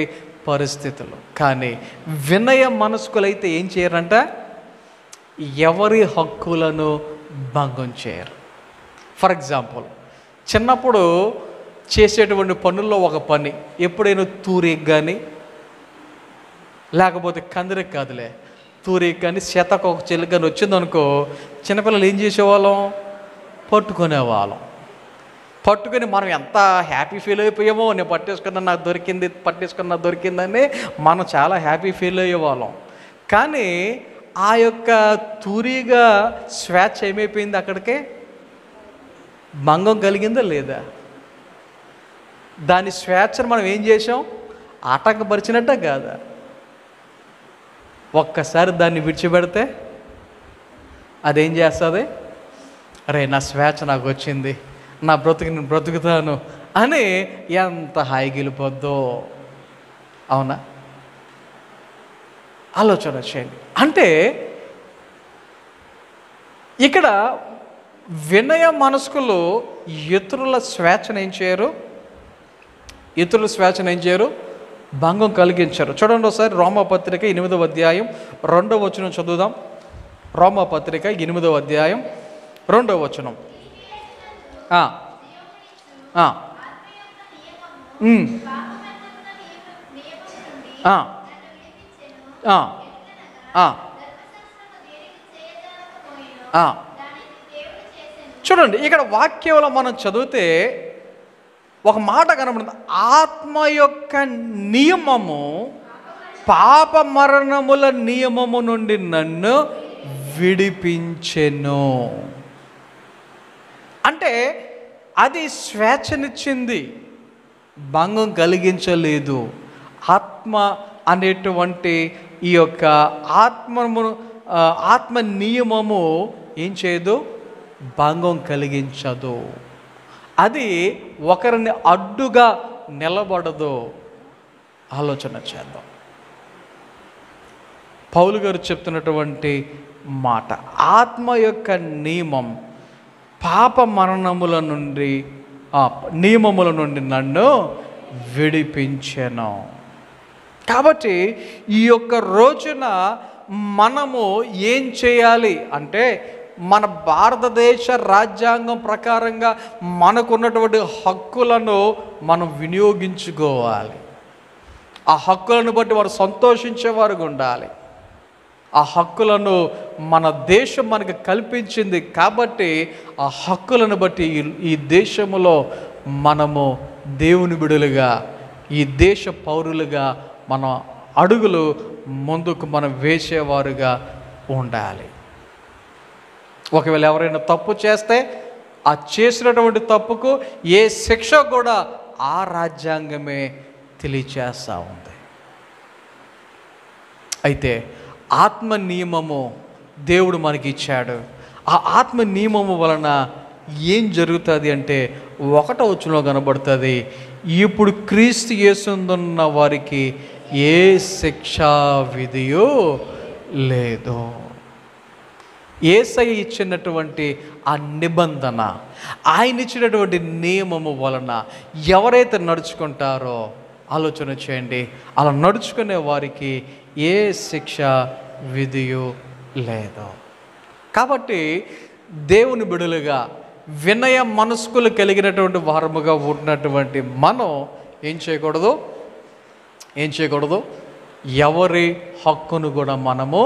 పరిస్థితులు. కానీ వినయ మనస్కులైతే ఏం చేయరంట? ఎవరి హక్కులను భంగం చేయరు. ఫర్ ఎగ్జాంపుల్, చిన్నప్పుడు చేసేటువంటి పనుల్లో ఒక పని ఎప్పుడైనా తూరికి కానీ లేకపోతే కందిరికి కాదులే తూరికి కానీ శతకు ఒక చెల్లి కానీ వచ్చిందనుకో, చిన్నపిల్లలు ఏం చేసేవాళ్ళం? పట్టుకునేవాళ్ళం. పట్టుకొని మనం ఎంత హ్యాపీ ఫీల్ అయిపోయామో, నేను పట్టేసుకున్నా నాకు దొరికింది, పట్టేసుకున్నా దొరికిందని మనం చాలా హ్యాపీ ఫీల్ అయ్యేవాళ్ళం. కానీ ఆ యొక్క తూరిగా స్వేచ్ఛ ఏమైపోయింది? అక్కడికే భంగం కలిగిందా లేదా? దాని స్వేచ్ఛను మనం ఏం చేసాం? ఆటంకపరిచినట్ట కాదా? ఒక్కసారి దాన్ని విడిచిపెడితే అదేం చేస్తుంది? అరే నా స్వేచ్ఛ నాకు వచ్చింది, నా బ్రతుకు నేను బ్రతుకుతాను అని ఎంత హాయిగా వెళ్ళిపోద్దో. అవునా? ఆలోచన చేయండి. అంటే ఇక్కడ వినయ మనస్కులు ఇతరుల స్వేచ్ఛను ఏం చేయరు? ఇతరుల స్వేచ్ఛను ఏం చేయరు? భంగం కలిగించారు. చూడండి ఒకసారి రోమాపత్రిక 8వ అధ్యాయం 2వ వచనం చదువుదాం. రోమాపత్రిక 8వ అధ్యాయం 2వ వచనం. చూడండి ఇక్కడ వాక్యంలో మనం చదివితే ఒక మాట కనబడుతుంది. ఆత్మ యొక్క నియమము పాప మరణముల నియమము నుండి నన్ను విడిపించెను. అంటే అది స్వేచ్ఛనిచ్చింది, భంగం కలిగించలేదు. ఆత్మ అనేటువంటి ఈ యొక్క ఆత్మ నియమము ఏం చేయదు? భంగం కలిగించదు. అది ఒకరిని అడ్డుగా నిలబడదు. ఆలోచన చేద్దాం. పౌలు గారు చెప్తున్నటువంటి మాట, ఆత్మ యొక్క నియమం పాప మరణముల నుండి నియమముల నుండి నన్ను విడిపించెను. కాబట్టి ఈ యొక్క రోజున మనము ఏం చేయాలి అంటే, మన భారతదేశ రాజ్యాంగం ప్రకారంగా మనకున్నటువంటి హక్కులను మనం వినియోగించుకోవాలి. ఆ హక్కులను బట్టి వారు సంతోషించేవారుగా ఉండాలి. ఆ హక్కులను మన దేశం మనకు కల్పించింది కాబట్టి ఆ హక్కులను బట్టి ఈ దేశంలో మనము దేవుని బిడ్డలుగా, ఈ దేశ పౌరులుగా మన అడుగులు ముందుకు మనం వేసేవారుగా ఉండాలి. ఒకవేళ ఎవరైనా తప్పు చేస్తే ఆ చేసినటువంటి తప్పుకు ఏ శిక్ష కూడా ఆ రాజ్యాంగమే తెలియచేస్తూ ఉంది. అయితే ఆత్మ నియమము దేవుడు మనకి ఇచ్చాడు. ఆ ఆత్మ నియమము వలన ఏం జరుగుతుంది అంటే 1వ వచనంలో కనబడుతుంది, ఇప్పుడు క్రీస్తు యేసునందున్న వారికి ఏ శిక్షా విధియో లేదు. యేసయ్య ఇచ్చినటువంటి ఆ నిబంధన, ఆయన ఇచ్చినటువంటి నియమము వలన ఎవరైతే నడుచుకుంటారో ఆలోచన చేయండి, అలా నడుచుకునే వారికి ఏ శిక్ష విధియో లేదు. కాబట్టి దేవుని బిడ్డలుగా వినయ మనస్కులు కలిగినటువంటి వారముగా ఉన్నటువంటి మనం ఏం చేయకూడదు, ఎవరి హక్కును కూడా మనము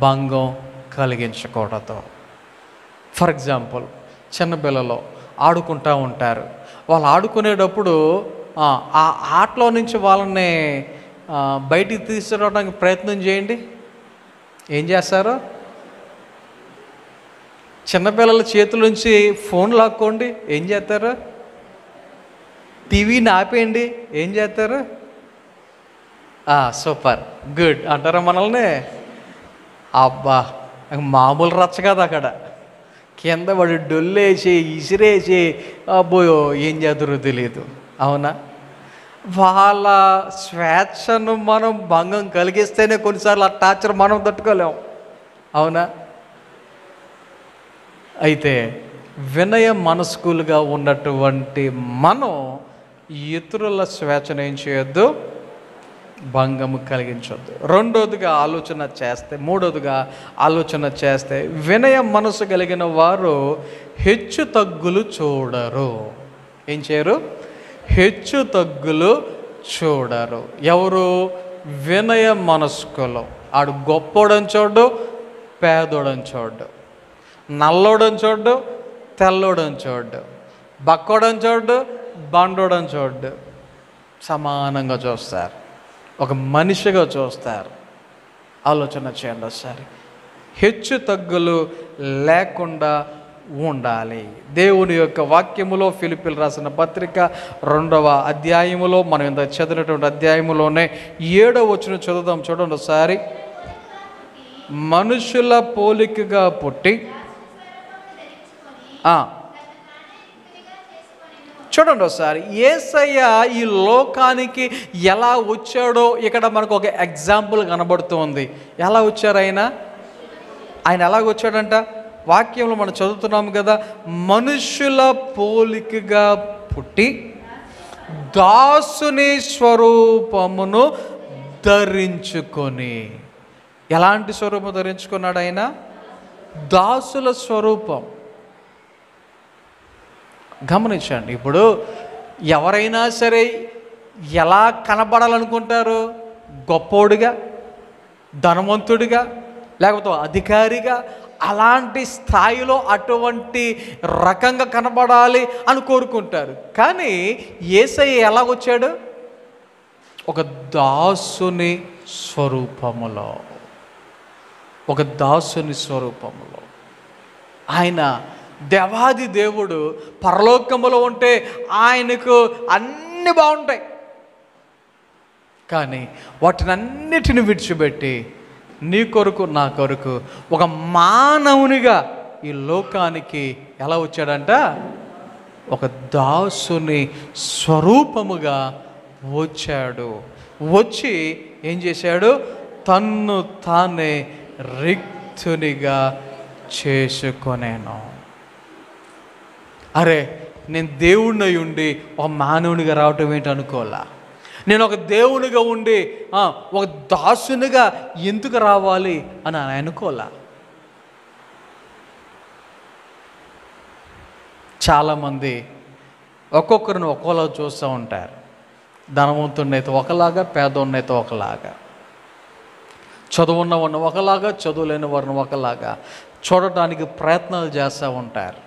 భంగం కలిగించకూడదు. ఫర్ ఎగ్జాంపుల్, చిన్నపిల్లలు ఆడుకుంటూ ఉంటారు. వాళ్ళు ఆడుకునేటప్పుడు ఆ ఆటలో నుంచి వాళ్ళని బయటికి తీసుకురావడానికి ప్రయత్నం చేయండి. ఏం చేస్తారు? చిన్నపిల్లల చేతుల నుంచి ఫోన్ లాక్కోండి, ఏం చేస్తారు? టీవీని ఆపేయండి, ఏం చేస్తారు? సూపర్, గుడ్ అంటారా మనల్ని? అబ్బా, మామూలు రచ్చ కదా అక్కడ. కింద వాడు డొల్లేసి ఇసిరేసి అబ్బోయో ఏం చేద్దరో తెలియదు. అవునా? వాళ్ళ స్వేచ్ఛను మనం భంగం కలిగిస్తేనే కొన్నిసార్లు ఆ టార్చర్ మనం తట్టుకోలేం. అవునా? అయితే వినయ మనస్కులుగా ఉన్నటువంటి మనం ఇతరుల స్వేచ్ఛను ఏం చేయొద్దు, భంగము కలిగించొద్దు. మూడోదిగా ఆలోచన చేస్తే వినయ మనసు కలిగిన వారు హెచ్చు తగ్గులు చూడరు. ఏం చేయరు? హెచ్చు తగ్గులు చూడరు. ఎవరు? వినయ మనస్కులు. ఆడు గొప్పోడని చూడు, పేదోడని చూడు, నల్లోడని చూడు, తెల్లోడని చూడు, బక్కోడని చూడు, బండోడని చూడు, సమానంగా చూస్తారు, ఒక మనిషిగా చూస్తారు. ఆలోచన చేయండి ఒకసారి. హెచ్చు తగ్గులు లేకుండా ఉండాలి. దేవుని యొక్క వాక్యములో ఫిలిప్పీలు రాసిన పత్రిక 2వ అధ్యాయములో, మనం ఇంత చదివినటువంటి అధ్యాయములోనే 7వ వచనం చదువుదాం. చూడండి ఒకసారి. మనుషుల పోలికగా పుట్టి చూడండి ఒకసారి, యేసయ్య ఈ లోకానికి ఎలా వచ్చాడో ఇక్కడ మనకు ఒక ఎగ్జాంపుల్ కనబడుతుంది. ఎలా వచ్చారు ఆయన ఎలాగ వచ్చాడంట? వాక్యంలో మనం చదువుతున్నాము కదా, మనుషుల పోలికగా పుట్టి దాసుని స్వరూపమును ధరించుకొని. ఎలాంటి స్వరూపం ధరించుకున్నాడు ఆయన? దాసుల స్వరూపం. గమనించండి. ఇప్పుడు ఎవరైనా సరే ఎలా కనబడాలనుకుంటారు? గొప్పోడిగా, ధనవంతుడిగా, లేకపోతే అధికారిగా, అలాంటి స్థాయిలో అటువంటి రకంగా కనబడాలి అని కోరుకుంటారు. కానీ యేసయ్య ఎలాగొచ్చాడు? ఒక దాసుని స్వరూపములో, ఆయన దేవాది దేవుడు పరలోకములో ఉంటే ఆయనకు అన్నీ బాగుంటాయి. కానీ వాటినన్నిటిని విడిచిపెట్టి నీ కొరకు నా కొరకు ఒక మానవునిగా ఈ లోకానికి ఎలా వచ్చాడంట? ఒక దాసుని స్వరూపముగా వచ్చాడు. వచ్చి ఏం చేశాడు? తన్ను తానే రిక్తునిగా చేసుకొనేను. అరే, నేను దేవుడినై ఉండి ఒక మానవునిగా రావటం ఏంటి అనుకోవాలా? నేను ఒక దేవునిగా ఉండి ఒక దాసునిగా ఎందుకు రావాలి అని అనుకోవాలా? చాలామంది ఒక్కొక్కరిని ఒక్కోలా చూస్తూ ఉంటారు. ధనవంతుడినైతే ఒకలాగా, పేదోడినైతే ఒకలాగా, చదువున్న వాడిని ఒకలాగా, చదువులేని వారిని ఒకలాగా చూడటానికి ప్రయత్నాలు చేస్తూ ఉంటారు.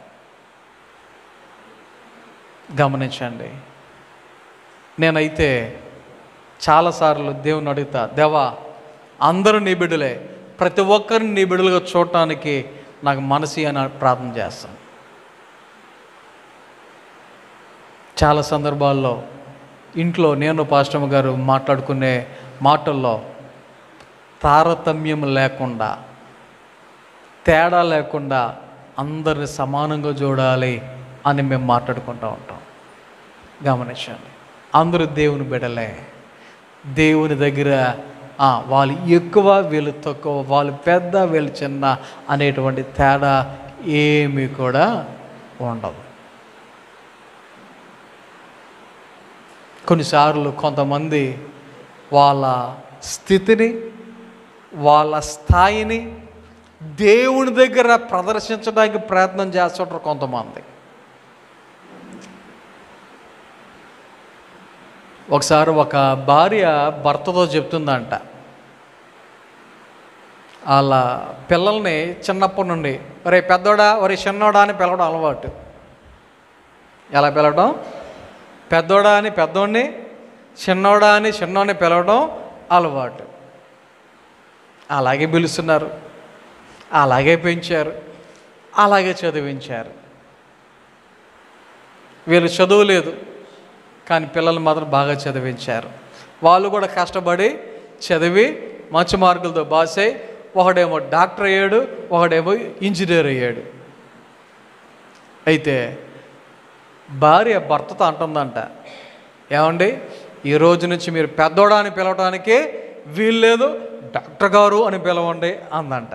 గమనించండి. నేనైతే చాలాసార్లు దేవుని అడుగుతా, దేవా అందరూ నీ బిడ్డలే, ప్రతి ఒక్కరిని నీ బిడ్డలుగా చూడటానికి నాకు మనసి అని ప్రార్థన చేస్తాను. చాలా సందర్భాల్లో ఇంట్లో నేను పాస్టమ్మ గారు మాట్లాడుకునే మాటల్లో తారతమ్యం లేకుండా, తేడా లేకుండా అందరిని సమానంగా చూడాలి అని మేము మాట్లాడుకుంటూ ఉంటాం. గమనించండి, అందరూ దేవుని బిడ్డలే. దేవుని దగ్గర వాళ్ళు ఎక్కువ వీళ్ళు తక్కువ, వాళ్ళు పెద్ద వీళ్ళు చిన్న అనేటువంటి తేడా ఏమీ కూడా ఉండదు. కొన్నిసార్లు కొంతమంది వాళ్ళ స్థితిని, వాళ్ళ స్థాయిని దేవుని దగ్గర ప్రదర్శించడానికి ప్రయత్నం చేస్తుంటారు కొంతమంది. ఒకసారి ఒక భార్య భర్తతో చెప్తుందంట, వాళ్ళ పిల్లల్ని చిన్నప్పటి నుండి ఒరే పెద్దోడా, ఒరే చిన్నోడా అని పిలవడం అలవాటు. ఎలా పిలవడం? పెద్దోడా అని పెద్దోడిని, చిన్నోడా అని చిన్నోడిని పిలవడం అలవాటు. అలాగే పిలుస్తున్నారు, అలాగే పెంచారు, అలాగే చదివించారు. వీళ్ళు చదువు లేదు, కానీ పిల్లలు మాత్రం బాగా చదివించారు. వాళ్ళు కూడా కష్టపడి చదివి మంచి మార్కులతో పాస్ అయ్యి ఒకడేమో డాక్టర్ అయ్యాడు, ఒకడేమో ఇంజనీర్ అయ్యాడు. అయితే భార్య భర్తతో అంటుందంట, ఏమండి ఈ రోజు నుంచి మీరు పెద్దోడా అని పిలవడానికి వీల్లేదు, డాక్టర్ గారు అని పిలవండి అందంట.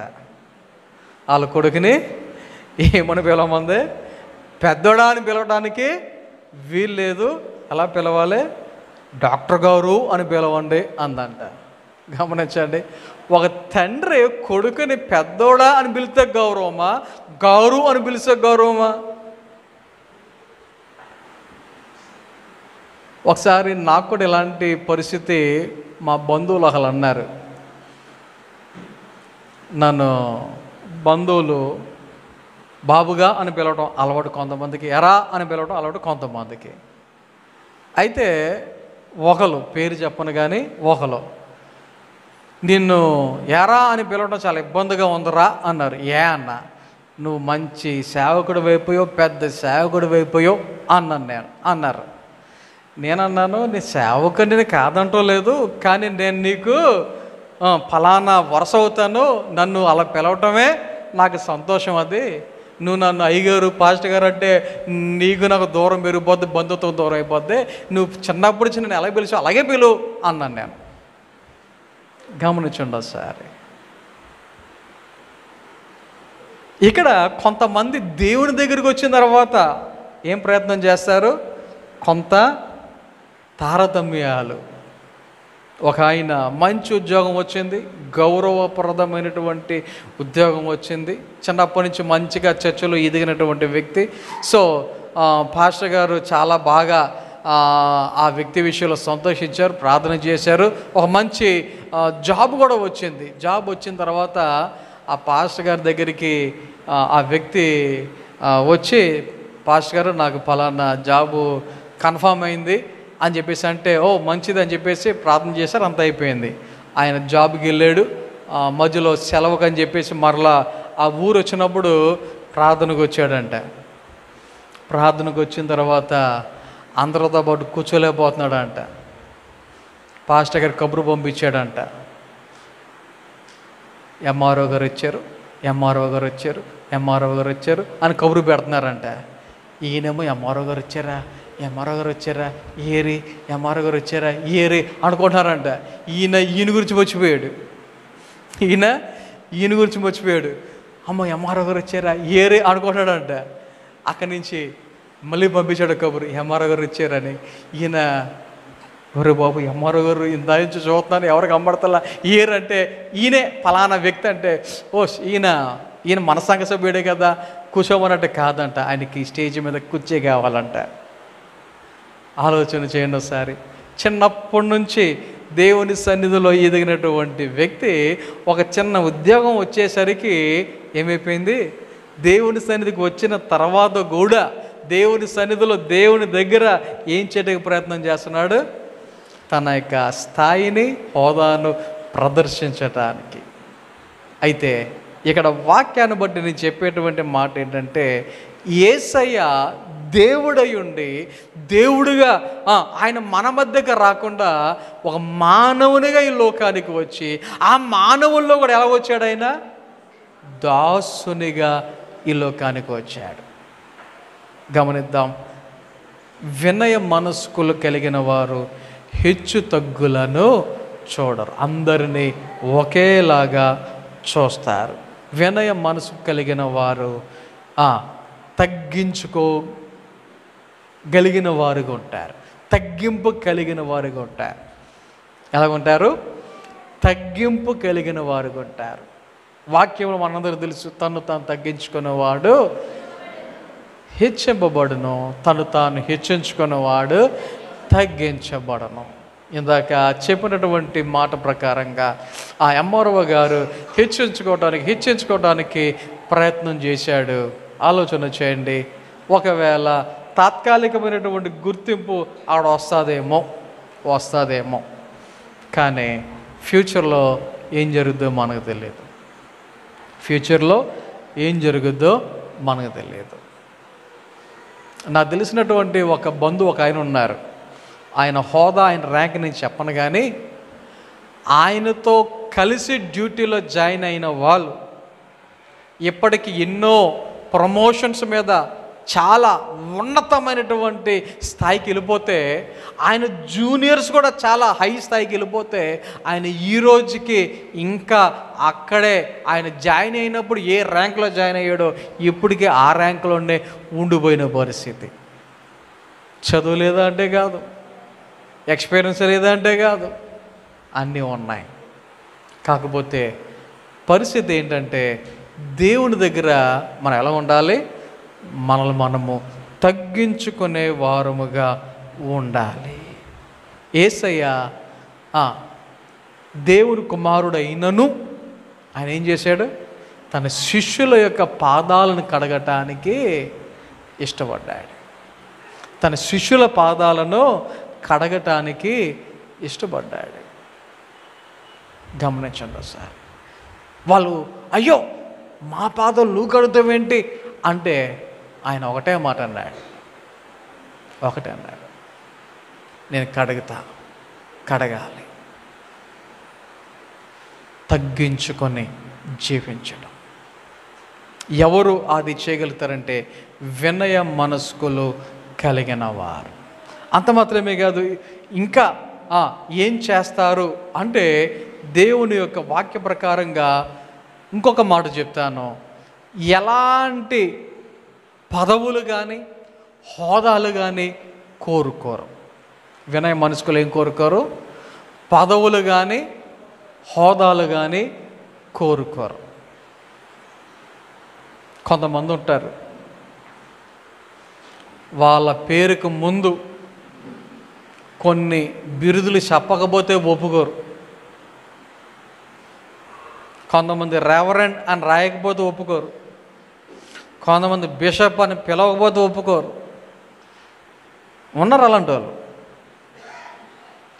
వాళ్ళ కొడుకుని ఏమని పిలవమంది? పెద్దోడా అని పిలవడానికి వీల్లేదు, ఎలా పిలవాలి? డాక్టర్ గారు అని పిలవండి అందంట. గమనించండి, ఒక తండ్రి కొడుకుని పెద్దోడా అని పిలిస్తే గౌరవమా, గారు అని పిలిస్తే గౌరవమా? ఒకసారి నాకు కూడా ఇలాంటి పరిస్థితి మా బంధువులు అసలు అన్నారు. నన్ను బంధువులు బాబుగా అని పిలవడం అలవాటు కొంతమందికి, ఎరా అని పిలవడం అలవాటు కొంతమందికి. అయితే ఒకరు పేరు చెప్పను కానీ ఒకరు నిన్ను ఎరా అని పిలవడం చాలా ఇబ్బందిగా ఉందిరా అన్నారు. ఏ అన్న, నువ్వు మంచి సేవకుడు అయిపోయావు, పెద్ద సేవకుడు అయిపోయావు అన్నారు. నేనన్నాను, నీ సేవకుడిని కాదంటో లేదు, కానీ నేను నీకు ఫలానా వరుస అవుతాను, నన్ను అలా పిలవటమే నాకు సంతోషం. అది నువ్వు నన్ను అయ్యగారు పాస్టర్ గారు అంటే నీకు నాకు దూరం పెరిగిపోద్ది, బంధుత్వం దూరం అయిపోద్ది, నువ్వు చిన్నప్పటి నుంచి నేను ఎలా పిలిచావు అలాగే పిలువు అన్నాను నేను. గమనించండి ఒకసారి, ఇక్కడ కొంతమంది దేవుని దగ్గరికి వచ్చిన తర్వాత ఏం ప్రయత్నం చేస్తారు? కొంత తారతమ్యాలు. ఒక ఆయన మంచి ఉద్యోగం వచ్చింది, గౌరవప్రదమైనటువంటి ఉద్యోగం వచ్చింది, చిన్నప్పటి నుంచి మంచిగా చర్చలో ఎదిగినటువంటి వ్యక్తి. సో పాస్టర్ గారు చాలా బాగా ఆ వ్యక్తి విషయంలో సంతోషించారు, ప్రార్థన చేశారు. ఒక మంచి జాబ్ కూడా వచ్చింది. జాబ్ వచ్చిన తర్వాత ఆ పాస్టర్ గారి దగ్గరికి ఆ వ్యక్తి వచ్చి, పాస్టర్ గారు నాకు ఫలానా జాబు కన్ఫామ్ అయింది అని చెప్పేసి అంటే, ఓ మంచిది అని చెప్పేసి ప్రార్థన చేశారు, అంత అయిపోయింది. ఆయన జాబ్కి వెళ్ళాడు. మధ్యలో సెలవుకి అని చెప్పేసి మరలా ఆ ఊరు వచ్చినప్పుడు ప్రార్థనకు వచ్చాడంట. ప్రార్థనకు వచ్చిన తర్వాత అందరితో పాటు కూర్చోలేకపోతున్నాడంట. పాస్టర్ గారు కబురు పంపించాడంట, ఎంఆర్ఓ గారు వచ్చారు, ఎంఆర్ఓ గారు వచ్చారు, ఎంఆర్ఓ గారు వచ్చారు అని కబురు పెడుతున్నారంట. ఈయనేమో ఎంఆర్ఓ గారు వచ్చారా, ఎంఆర్ఓ గారు వచ్చారా, ఏరి ఎంఆర్ఓ గారు వచ్చారా, ఏరి అనుకుంటున్నారంట. ఈయన గురించి మర్చిపోయాడు. ఈయన గురించి మర్చిపోయాడు. అమ్మ ఎంఆర్ఓ గారు వచ్చారా, ఏరి అనుకుంటున్నాడంట. అక్కడి నుంచి మళ్ళీ పంపించాడు కబురు, ఎంఆర్ఓ గారు వచ్చారని. ఈయన, ఒరే బాబు ఎంఆర్ఓ గారు ఇంత నుంచి చూస్తున్నాను, ఎవరికి అమ్మడతలా, ఏరంటే ఈయనే ఫలానా వ్యక్తి అంటే, ఓ ఈయన మనసంగ సభ్యుడే కదా, కూర్చోమన్నట్టు కాదంట, ఆయనకి స్టేజ్ మీద కూర్చే కావాలంట. ఆలోచన చేయండి ఒకసారి. చిన్నప్పటి నుంచి దేవుని సన్నిధిలో ఎదిగినటువంటి వ్యక్తి ఒక చిన్న ఉద్యోగం వచ్చేసరికి ఏమైపోయింది? దేవుని సన్నిధికి వచ్చిన తర్వాత కూడా దేవుని సన్నిధిలో దేవుని దగ్గర ఏం చేయడానికి ప్రయత్నం చేస్తున్నాడు? తన యొక్క స్థాయిని, హోదాను ప్రదర్శించటానికి. అయితే ఇక్కడ వాక్యాన్ని బట్టి నేను చెప్పేటువంటి మాట ఏంటంటే, యేసయ్య దేవుడై ఉండి దేవుడిగా ఆయన మన మధ్యకి రాకుండా ఒక మానవునిగా ఈ లోకానికి వచ్చి ఆ మానవుల్లో కూడా ఎలా వచ్చాడు? ఆయన దాసునిగా ఈ లోకానికి వచ్చాడు. గమనిద్దాం. వినయ మనస్కులు కలిగిన వారు హెచ్చు తగ్గులను చూడరు, అందరినీ ఒకేలాగా చూస్తారు. వినయ మనసు కలిగిన వారు తగ్గించుకోగలిగిన వారుగా ఉంటారు, తగ్గింపు కలిగిన వారుగా ఉంటారు. ఎలాగుంటారు? తగ్గింపు కలిగిన వారుగా ఉంటారు. వాక్యంలో మనందరూ తెలుసు, తను తాను తగ్గించుకునేవాడు హెచ్చింపబడును, తను తాను హెచ్చించుకునేవాడు తగ్గించబడను. ఇందాక చెప్పినటువంటి మాట ప్రకారంగా ఆ ఎంఆర్ఓ గారు హెచ్చించుకోవడానికి ప్రయత్నం చేశాడు. ఆలోచన చేయండి, ఒకవేళ తాత్కాలికమైనటువంటి గుర్తింపు ఆడ వస్తుందేమో, కానీ ఫ్యూచర్లో ఏం జరుగుద్దో మనకు తెలియదు. నాకు తెలిసినటువంటి ఒక బంధువు ఒక ఆయన ఉన్నారు. ఆయన హోదా, ఆయన ర్యాంక్ నేను చెప్పను, కానీ ఆయనతో కలిసి డ్యూటీలో జాయిన్ అయిన వాళ్ళు ఇప్పటికి ఎన్నో ప్రమోషన్స్ మీద చాలా ఉన్నతమైనటువంటి స్థాయికి వెళ్ళిపోతే, ఆయన జూనియర్స్ కూడా చాలా హై స్థాయికి వెళ్ళిపోతే, ఆయన ఈ రోజుకి ఇంకా అక్కడే ఆయన జాయిన్ అయినప్పుడు ఏ ర్యాంక్లో జాయిన్ అయ్యాడో ఇప్పటికీ ఆ ర్యాంక్లోనే ఉండిపోయిన పరిస్థితి. చదువు లేదా అంటే కాదు, ఎక్స్పీరియన్స్ లేదా అంటే కాదు, అన్నీ ఉన్నాయి. కాకపోతే పరిస్థితి ఏంటంటే, దేవుని దగ్గర మనం ఎలా ఉండాలి? మనల్ని మనము తగ్గించుకునే వారముగా ఉండాలి. యేసయ్య దేవుని కుమారుడైనను ఆయన ఏం చేశాడు? తన శిష్యుల యొక్క పాదాలను కడగటానికి ఇష్టపడ్డాడు. తన శిష్యుల పాదాలను కడగటానికి ఇష్టపడ్డాడు. గమనించండి ఒకసారి. వాళ్ళు అయ్యో మా పాదాలు నువ్వు కడుగుతావేంటి అంటే ఆయన ఒకటే మాట అన్నాడు, నేను కడగాలి. తగ్గించుకొని జీవించడం. ఎవరు అది చేయగలుగుతారంటే వినయ మనస్కులు కలిగిన వారు. అంత మాత్రమే కాదు, ఇంకా ఏం చేస్తారు అంటే దేవుని యొక్క వాక్య ప్రకారంగా ఇంకొక మాట చెప్తాను. ఎలాంటి పదవులు కానీ హోదాలు కానీ కోరుకోరు. వినయ మనస్కులు ఏం కోరుకోరు? పదవులు కానీ హోదాలు కానీ కోరుకోరు. కొంతమంది ఉంటారు, వాళ్ళ పేరుకు ముందు కొన్ని బిరుదులు చెప్పకపోతే ఒప్పుకోరు. కొంతమంది రెవరెండ్ అని రాయకపోతే ఒప్పుకోరు. కొంతమంది బిషప్ అని పిలవకపోతే ఒప్పుకోరు. ఉన్నారు అలాంటి వాళ్ళు.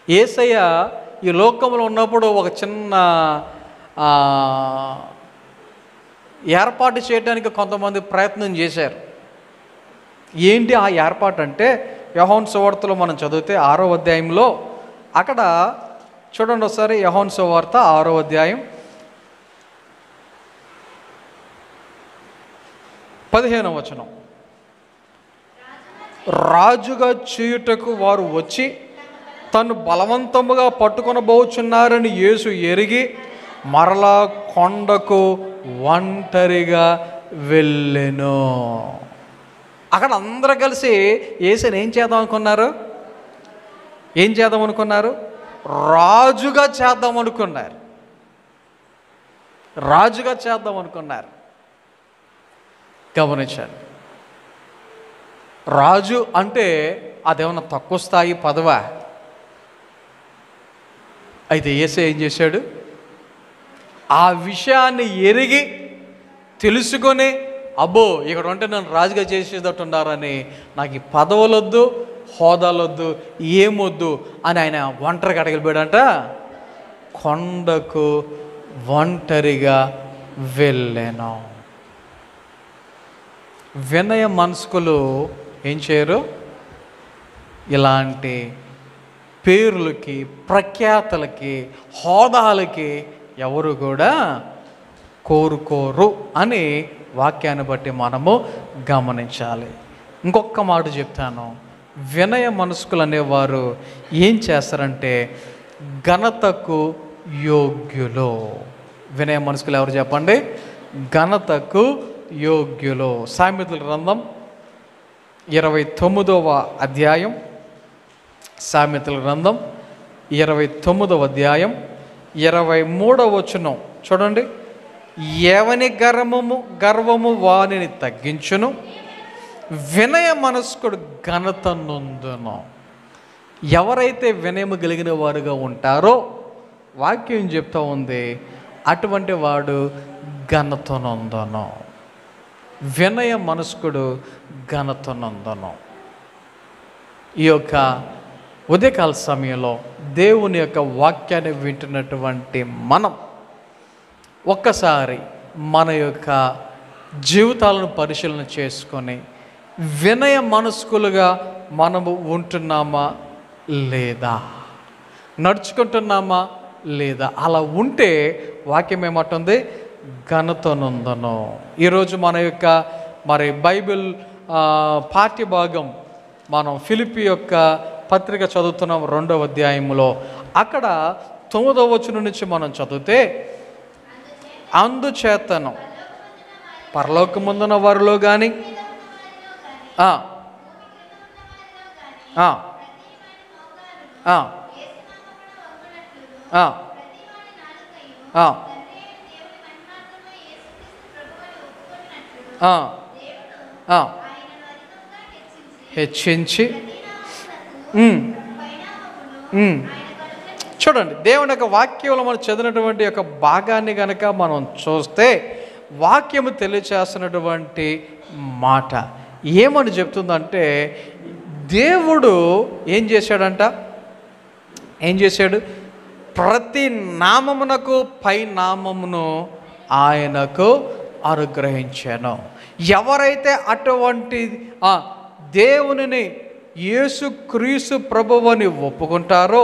యేసయ్య ఈ లోకంలో ఉన్నప్పుడు ఒక చిన్న ఏర్పాటు చేయడానికి కొంతమంది ప్రయత్నం చేశారు. ఏంటి ఆ ఏర్పాటు అంటే, యోహాను సువార్తలో మనం చదివితే 6వ అధ్యాయంలో అక్కడ చూడండి ఒకసారి. యోహాను సువార్త 6వ అధ్యాయం 15వ వచనం. రాజుగా చేయుటకు వారు వచ్చి తను బలవంతముగా పట్టుకొనబోచున్నారని యేసు ఎరిగి మరలా కొండకు ఒంటరిగా వెళ్ళెను. అక్కడ అందరూ కలిసి యేసుని ఏం చేద్దాం అనుకున్నారు? రాజుగా చేద్దాం అనుకున్నారు. గమనించండి, రాజు అంటే అదేమన్నా తక్కువ స్థాయి పదవా? అయితే యేసే ఏం చేశాడు? ఆ విషయాన్ని ఎరిగి తెలుసుకొని, అబ్బో ఇక్కడ ఉంటే నన్ను రాజుగా చేసేటట్టు ఉన్నారని, నాకు ఈ పదవులొద్దు హోదాలొద్దు ఏమొద్దు అని ఆయన ఒంటరిగా అడగలిపోయాడంట. కొండకు ఒంటరిగా వెళ్ళాను. వినయ మనస్కులు ఏం చేయరు? ఇలాంటి పేర్లకి, ప్రఖ్యాతలకి, హోదాలకి ఎవరు కూడా కోరుకోరు అని వాక్యాన్ని బట్టి మనము గమనించాలి. ఇంకొక మాట చెప్తాను. వినయ మనస్కులు అనేవారు ఏం చేస్తారంటే ఘనతకు యోగ్యులు. వినయ మనస్కులు ఎవరు చెప్పండి? ఘనతకు యోగ్యులు. సామెతల గ్రంథం 29వ అధ్యాయం, సామెతల గ్రంథం 29వ అధ్యాయం 23వ వచనం చూడండి. ఎవని గర్వము వానిని తగ్గించును, వినయ మనస్కుడు ఘనత నొందును. ఎవరైతే వినయము కలిగిన వారుగా ఉంటారో వాక్యం చెప్తా ఉంది, అటువంటి వాడు ఘనత నొందును. వినయ మనస్కుడు ఘనత నొందును. ఈ యొక్క ఉదయకాల సమయంలో దేవుని యొక్క వాక్యాన్ని వింటున్నటువంటి మనం ఒక్కసారి మన యొక్క జీవితాలను పరిశీలన చేసుకొని వినయ మనస్కులుగా మనము ఉంటున్నామా లేదా, నడుచుకుంటున్నామా లేదా? అలా ఉంటే వాక్యం ఏమంటుంది? ఘనత నొందును. ఈరోజు మన యొక్క బైబిల్ పాఠ్య భాగం మనం ఫిలిప్పీ యొక్క పత్రిక చదువుతున్నాం 2వ అధ్యాయంలో. అక్కడ 9వ వచనం నుంచి మనం చదివితే, అందుచేతను పరలోకమందున్న వారిలో కానీ హెచ్చించి చూడండి. దేవుని యొక్క వాక్యంలో మనం చదివినటువంటి యొక్క భాగాన్ని కనుక మనం చూస్తే వాక్యము తెలియచేస్తున్నటువంటి మాట ఏమని చెప్తుందంటే, దేవుడు ఏం చేశాడంట? ఏం చేశాడు? ప్రతి నామమునకు పై నామమును ఆయనకు అనుగ్రహించాను. ఎవరైతే అటువంటి దేవునిని యేసుక్రీస్తు ప్రభువుని ఒప్పుకుంటారో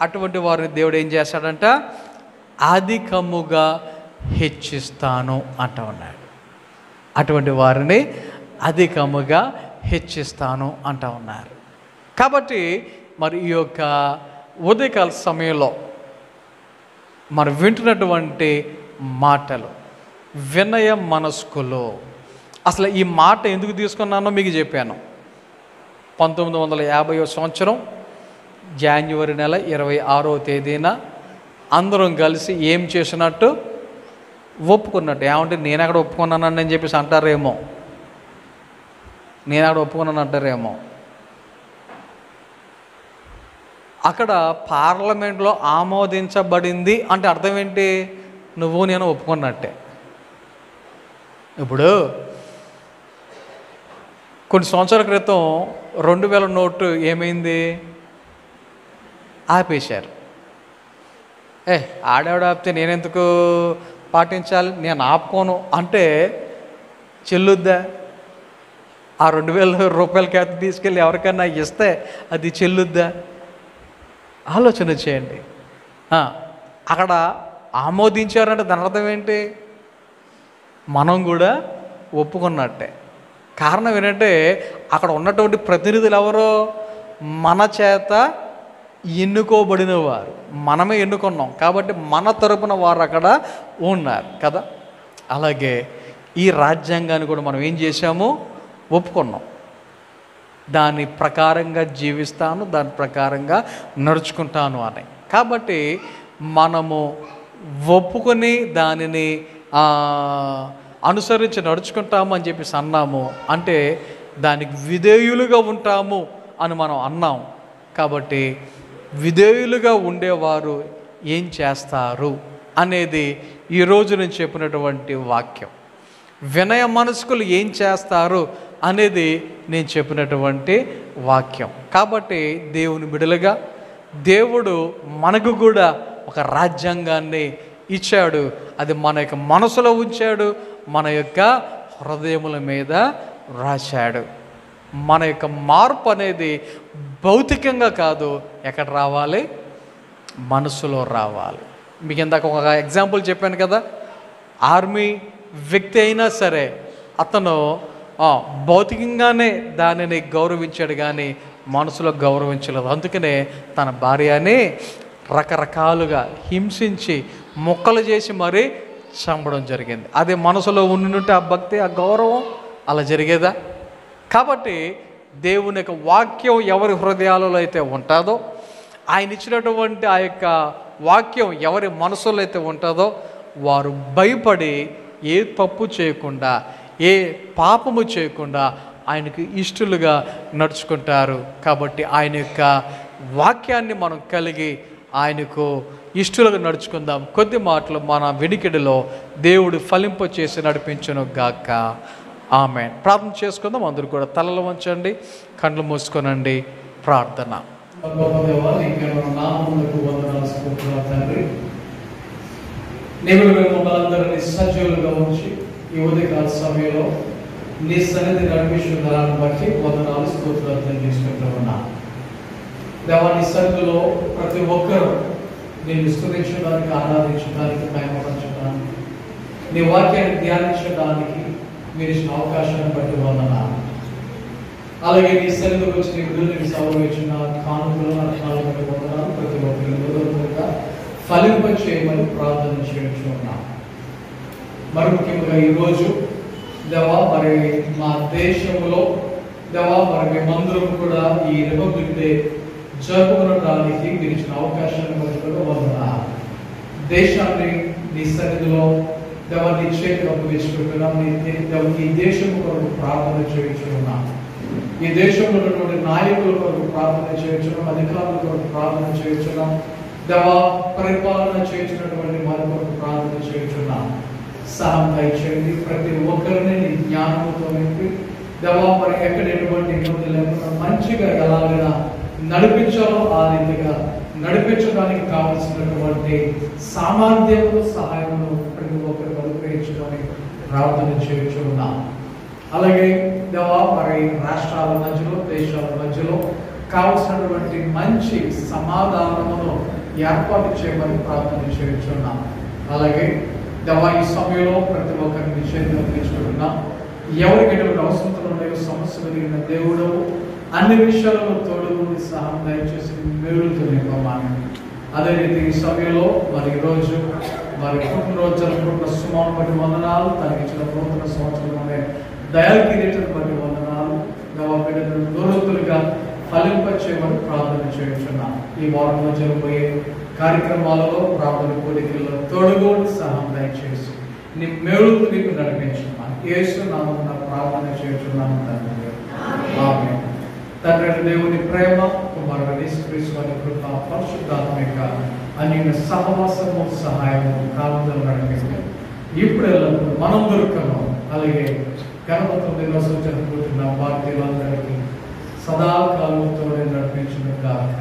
అటువంటి వారిని దేవుడు ఏం చేస్తాడంట? అధికముగా హెచ్చిస్తాను అంట ఉన్నాడు. అటువంటి వారిని అధికముగా హెచ్చిస్తాను అంట ఉన్నారు. కాబట్టి మరి ఈ యొక్క ఉదయకాల సమయంలో మరి వింటున్నటువంటి మాటలు వినయ మనస్కులు. అసలు ఈ మాట ఎందుకు తీసుకున్నానో మీకు చెప్పాను. 1950వ సంవత్సరం జనవరి నెల 26వ తేదీన అందరం కలిసి ఏం చేసినట్టు? ఒప్పుకున్నట్టు. ఏమంటే నేను అక్కడ ఒప్పుకున్నానని అని చెప్పేసి అంటారేమో, నేను అక్కడ ఒప్పుకున్నాను అంటారేమో. అక్కడ పార్లమెంట్లో ఆమోదించబడింది అంటే అర్థం ఏంటి? నువ్వు నేను ఒప్పుకున్నట్టే. ఇప్పుడు కొన్ని సంవత్సరాల క్రితం 2000 నోటు ఏమైంది? ఆపేశారు. ఆడేవాడు ఆపితే నేనెందుకు పాటించాలి, నేను ఆపుకోను అంటే చెల్లుద్దా? ఆ 2000 రూపాయల క్యాత్ తీసుకెళ్ళి ఎవరికైనా ఇస్తే అది చెల్లుద్దా? ఆలోచన చేయండి. అక్కడ ఆమోదించారంటే దాని అర్థం ఏంటి? మనం కూడా ఒప్పుకున్నట్టే. కారణం ఏంటంటే అక్కడ ఉన్నటువంటి ప్రతినిధులు ఎవరో మన చేత ఎన్నుకోబడిన వారు, మనమే ఎన్నుకున్నాం కాబట్టి మన తరపున వారు అక్కడ ఉన్నారు కదా. అలాగే ఈ రాజ్యాంగాన్ని కూడా మనం ఏం చేశాము? ఒప్పుకున్నాం. దాని ప్రకారంగా జీవిస్తాను, దాని ప్రకారంగా నడుచుకుంటాను అని. కాబట్టి మనము ఒప్పుకొని దానిని అనుసరించి నడుచుకుంటాము అని చెప్పేసి అన్నాము అంటే దానికి విధేయులుగా ఉంటాము అని మనం అన్నాం. కాబట్టి విధేయులుగా ఉండేవారు ఏం చేస్తారు అనేది ఈరోజు నేను చెప్పినటువంటి వాక్యం. వినయ మనస్కులు ఏం చేస్తారు అనేది నేను చెప్పినటువంటి వాక్యం. కాబట్టి దేవుని బిడ్డలుగా దేవుడు మనకు కూడా ఒక రాజ్యాంగాన్ని ఇచ్చాడు. అది మన యొక్క మనసులో ఉంచాడు, మన యొక్క హృదయముల మీద రాశాడు. మన యొక్క మార్పు అనేది భౌతికంగా కాదు, ఎక్కడ రావాలి? మనసులో రావాలి. మీకు ఇందాక ఒక ఎగ్జాంపుల్ చెప్పాను కదా, ఆర్మీ వ్యక్తి అయినా సరే అతను భౌతికంగానే దానిని గౌరవించాడు కానీ మనసులో గౌరవించలేదు. అందుకనే తన భార్యని రకరకాలుగా హింసించి ముక్కలు చేసి మరీ చంపడం జరిగింది. అదే మనసులో ఉండుంటే ఆ భక్తి, ఆ గౌరవం అలా జరిగేదా? కాబట్టి దేవుని యొక్క వాక్యం ఎవరి హృదయాలలో అయితే ఉంటుందో, ఆయన ఇచ్చినటువంటి ఆ యొక్క వాక్యం ఎవరి మనసులో అయితే ఉంటుందో, వారు భయపడి ఏ తప్పు చేయకుండా, ఏ పాపము చేయకుండా ఆయనకు ఇష్టలుగా నడుచుకుంటారు. కాబట్టి ఆయన యొక్క వాక్యాన్ని మనం కలిగి ఆయనకు ఇష్టలుగా నడుచుకుందాం. కొద్ది మాటలు మన వెనికిడిలో దేవుడు ఫలింప చేసి నడిపించును గాక. ఆమేన్. ప్రార్థన చేసుకుందాం. అందరూ కూడా తలలు వంచండి, కళ్ళు మూసుకోనండి. ప్రార్థన. మమ్మల్ని సజీవులుగా ఉంచి ఈ ఉదయకాల సమయంలో నీ సన్నిధి నడిపించుకున్నారని బట్టి వందనాలు, స్తోత్రాలు తెలియజేసుకుంటూ ఉన్నా. దేవా, నీ సన్నిధిలో ప్రతి ఒక్కరూ నేను స్తుతించడానికి, ఆరాధించడానికి, మహిమపరచడానికి, నీ వాక్యాన్ని ధ్యానించడానికి మీరు ఇచ్చిన అవకాశాన్ని బట్టి వందనాలు. అలాగే నీ సన్నిధికి వచ్చి నీ బిడ్డలకు సమర్పించిన కానుకలు, రత్నాలు బట్టి వందనాలు. ప్రతి ఒక్కరిగా ఫలింప చేయమని ప్రార్థన చేయించుకున్నాం. మరి ముఖ్యంగా ఈరోజు దేవా, మరి మా దేశంలో దేవా, మరి మేమందరం కూడా ఈ రిపబ్లిక్ డే జరుపుకోవడానికి మీరు ఇచ్చిన అవకాశాన్ని బట్టి వందనాలు. దేశాన్ని నీ సన్నిధిలో దేవా నీ చేతికి అప్పగించుకుంటున్నాం. ఈ దేశం కొరకు ప్రార్థన చేయించుకున్నాం. ఈ దేశంలో ఉన్నటువంటి నాయకుల కొరకు ప్రార్థన చేయించున్నాం, అధికారుల కొరకు ప్రార్థన చేయించున్నాం. దేవా, పరిపాలన చేయించినటువంటి వారి కొరకు ప్రార్థన చేయించున్నాం. సహాయం దయచేయండి. ప్రతి ఒక్కరిని నీ జ్ఞానంతో నింపి దేవా, మరి ఎక్కడ ఎటువంటి ఇబ్బంది లేకుండా మంచిగా ఎలాగైనా నడిపించాలో ఆ రీతిగా నడిపించడానికి కావలసినటువంటి సామర్థ్యము, సహాయమును ప్రతి ఒక్కరు అనుగ్రహించడానికి ప్రార్థన చేయించున్నాం. అలాగే దేవా, మరి రాష్ట్రాల మధ్యలో, దేశాల మధ్యలో కావలసినటువంటి మంచి సమాధానమును ఏర్పాటు చేయమని ప్రార్థన చేయించున్నాం. అలాగే దేవా, ఈ సమయంలో ప్రతి ఒక్కరిని చేతిలో తీసుకుంటున్నాం. ఎవరికి ఎటువంటి అవసరతలు ఉన్నాయో, సమస్యలు కలిగిన దేవుడు అన్ని విషయాలలో తోడుగుండి సహాయం దయచేసి మేలుతో నింపమని. అదే రీతి ఈ సమయంలో మరి ఈరోజు మరి పుట్టినరోజు జరుపుకుంటున్న సుమాను బట్టి వందనాలు. తనకి ఇచ్చిన నూతన సంవత్సరం దయా కిరీటం బట్టి వందనాలు. దేవా, బిడ్డలను దూరతులుగా ఫలింపచేయమని ప్రార్థన చేయించున్నాం. ఈ వారంలో జరిగిపోయే కార్యక్రమాలలో, ప్రార్థన కోరికల్లో తోడుగోడు సహాయం దయచేసి నీ మేలుతో నీకు నడిపించమని యేసు నామమున ప్రార్థన చేయించున్నాము తండ్రి. ఆమేన్. తండ్రి దేవుని ప్రేమ, కుమారుడు యేసుక్రీస్తు వారి కృప, పరిశుద్ధాత్మ యొక్క అన్యోన్య సహవాసము, సహాయము, కాలంలో నడిపిస్తే ఇప్పుడు ఎల్లప్పుడూ మనం దొరకను. అలాగే గణపతి దినోత్సవం జరుపుకుంటున్న భారతీయులందరికీ సదాకాలంతో నడిపించిన గాక.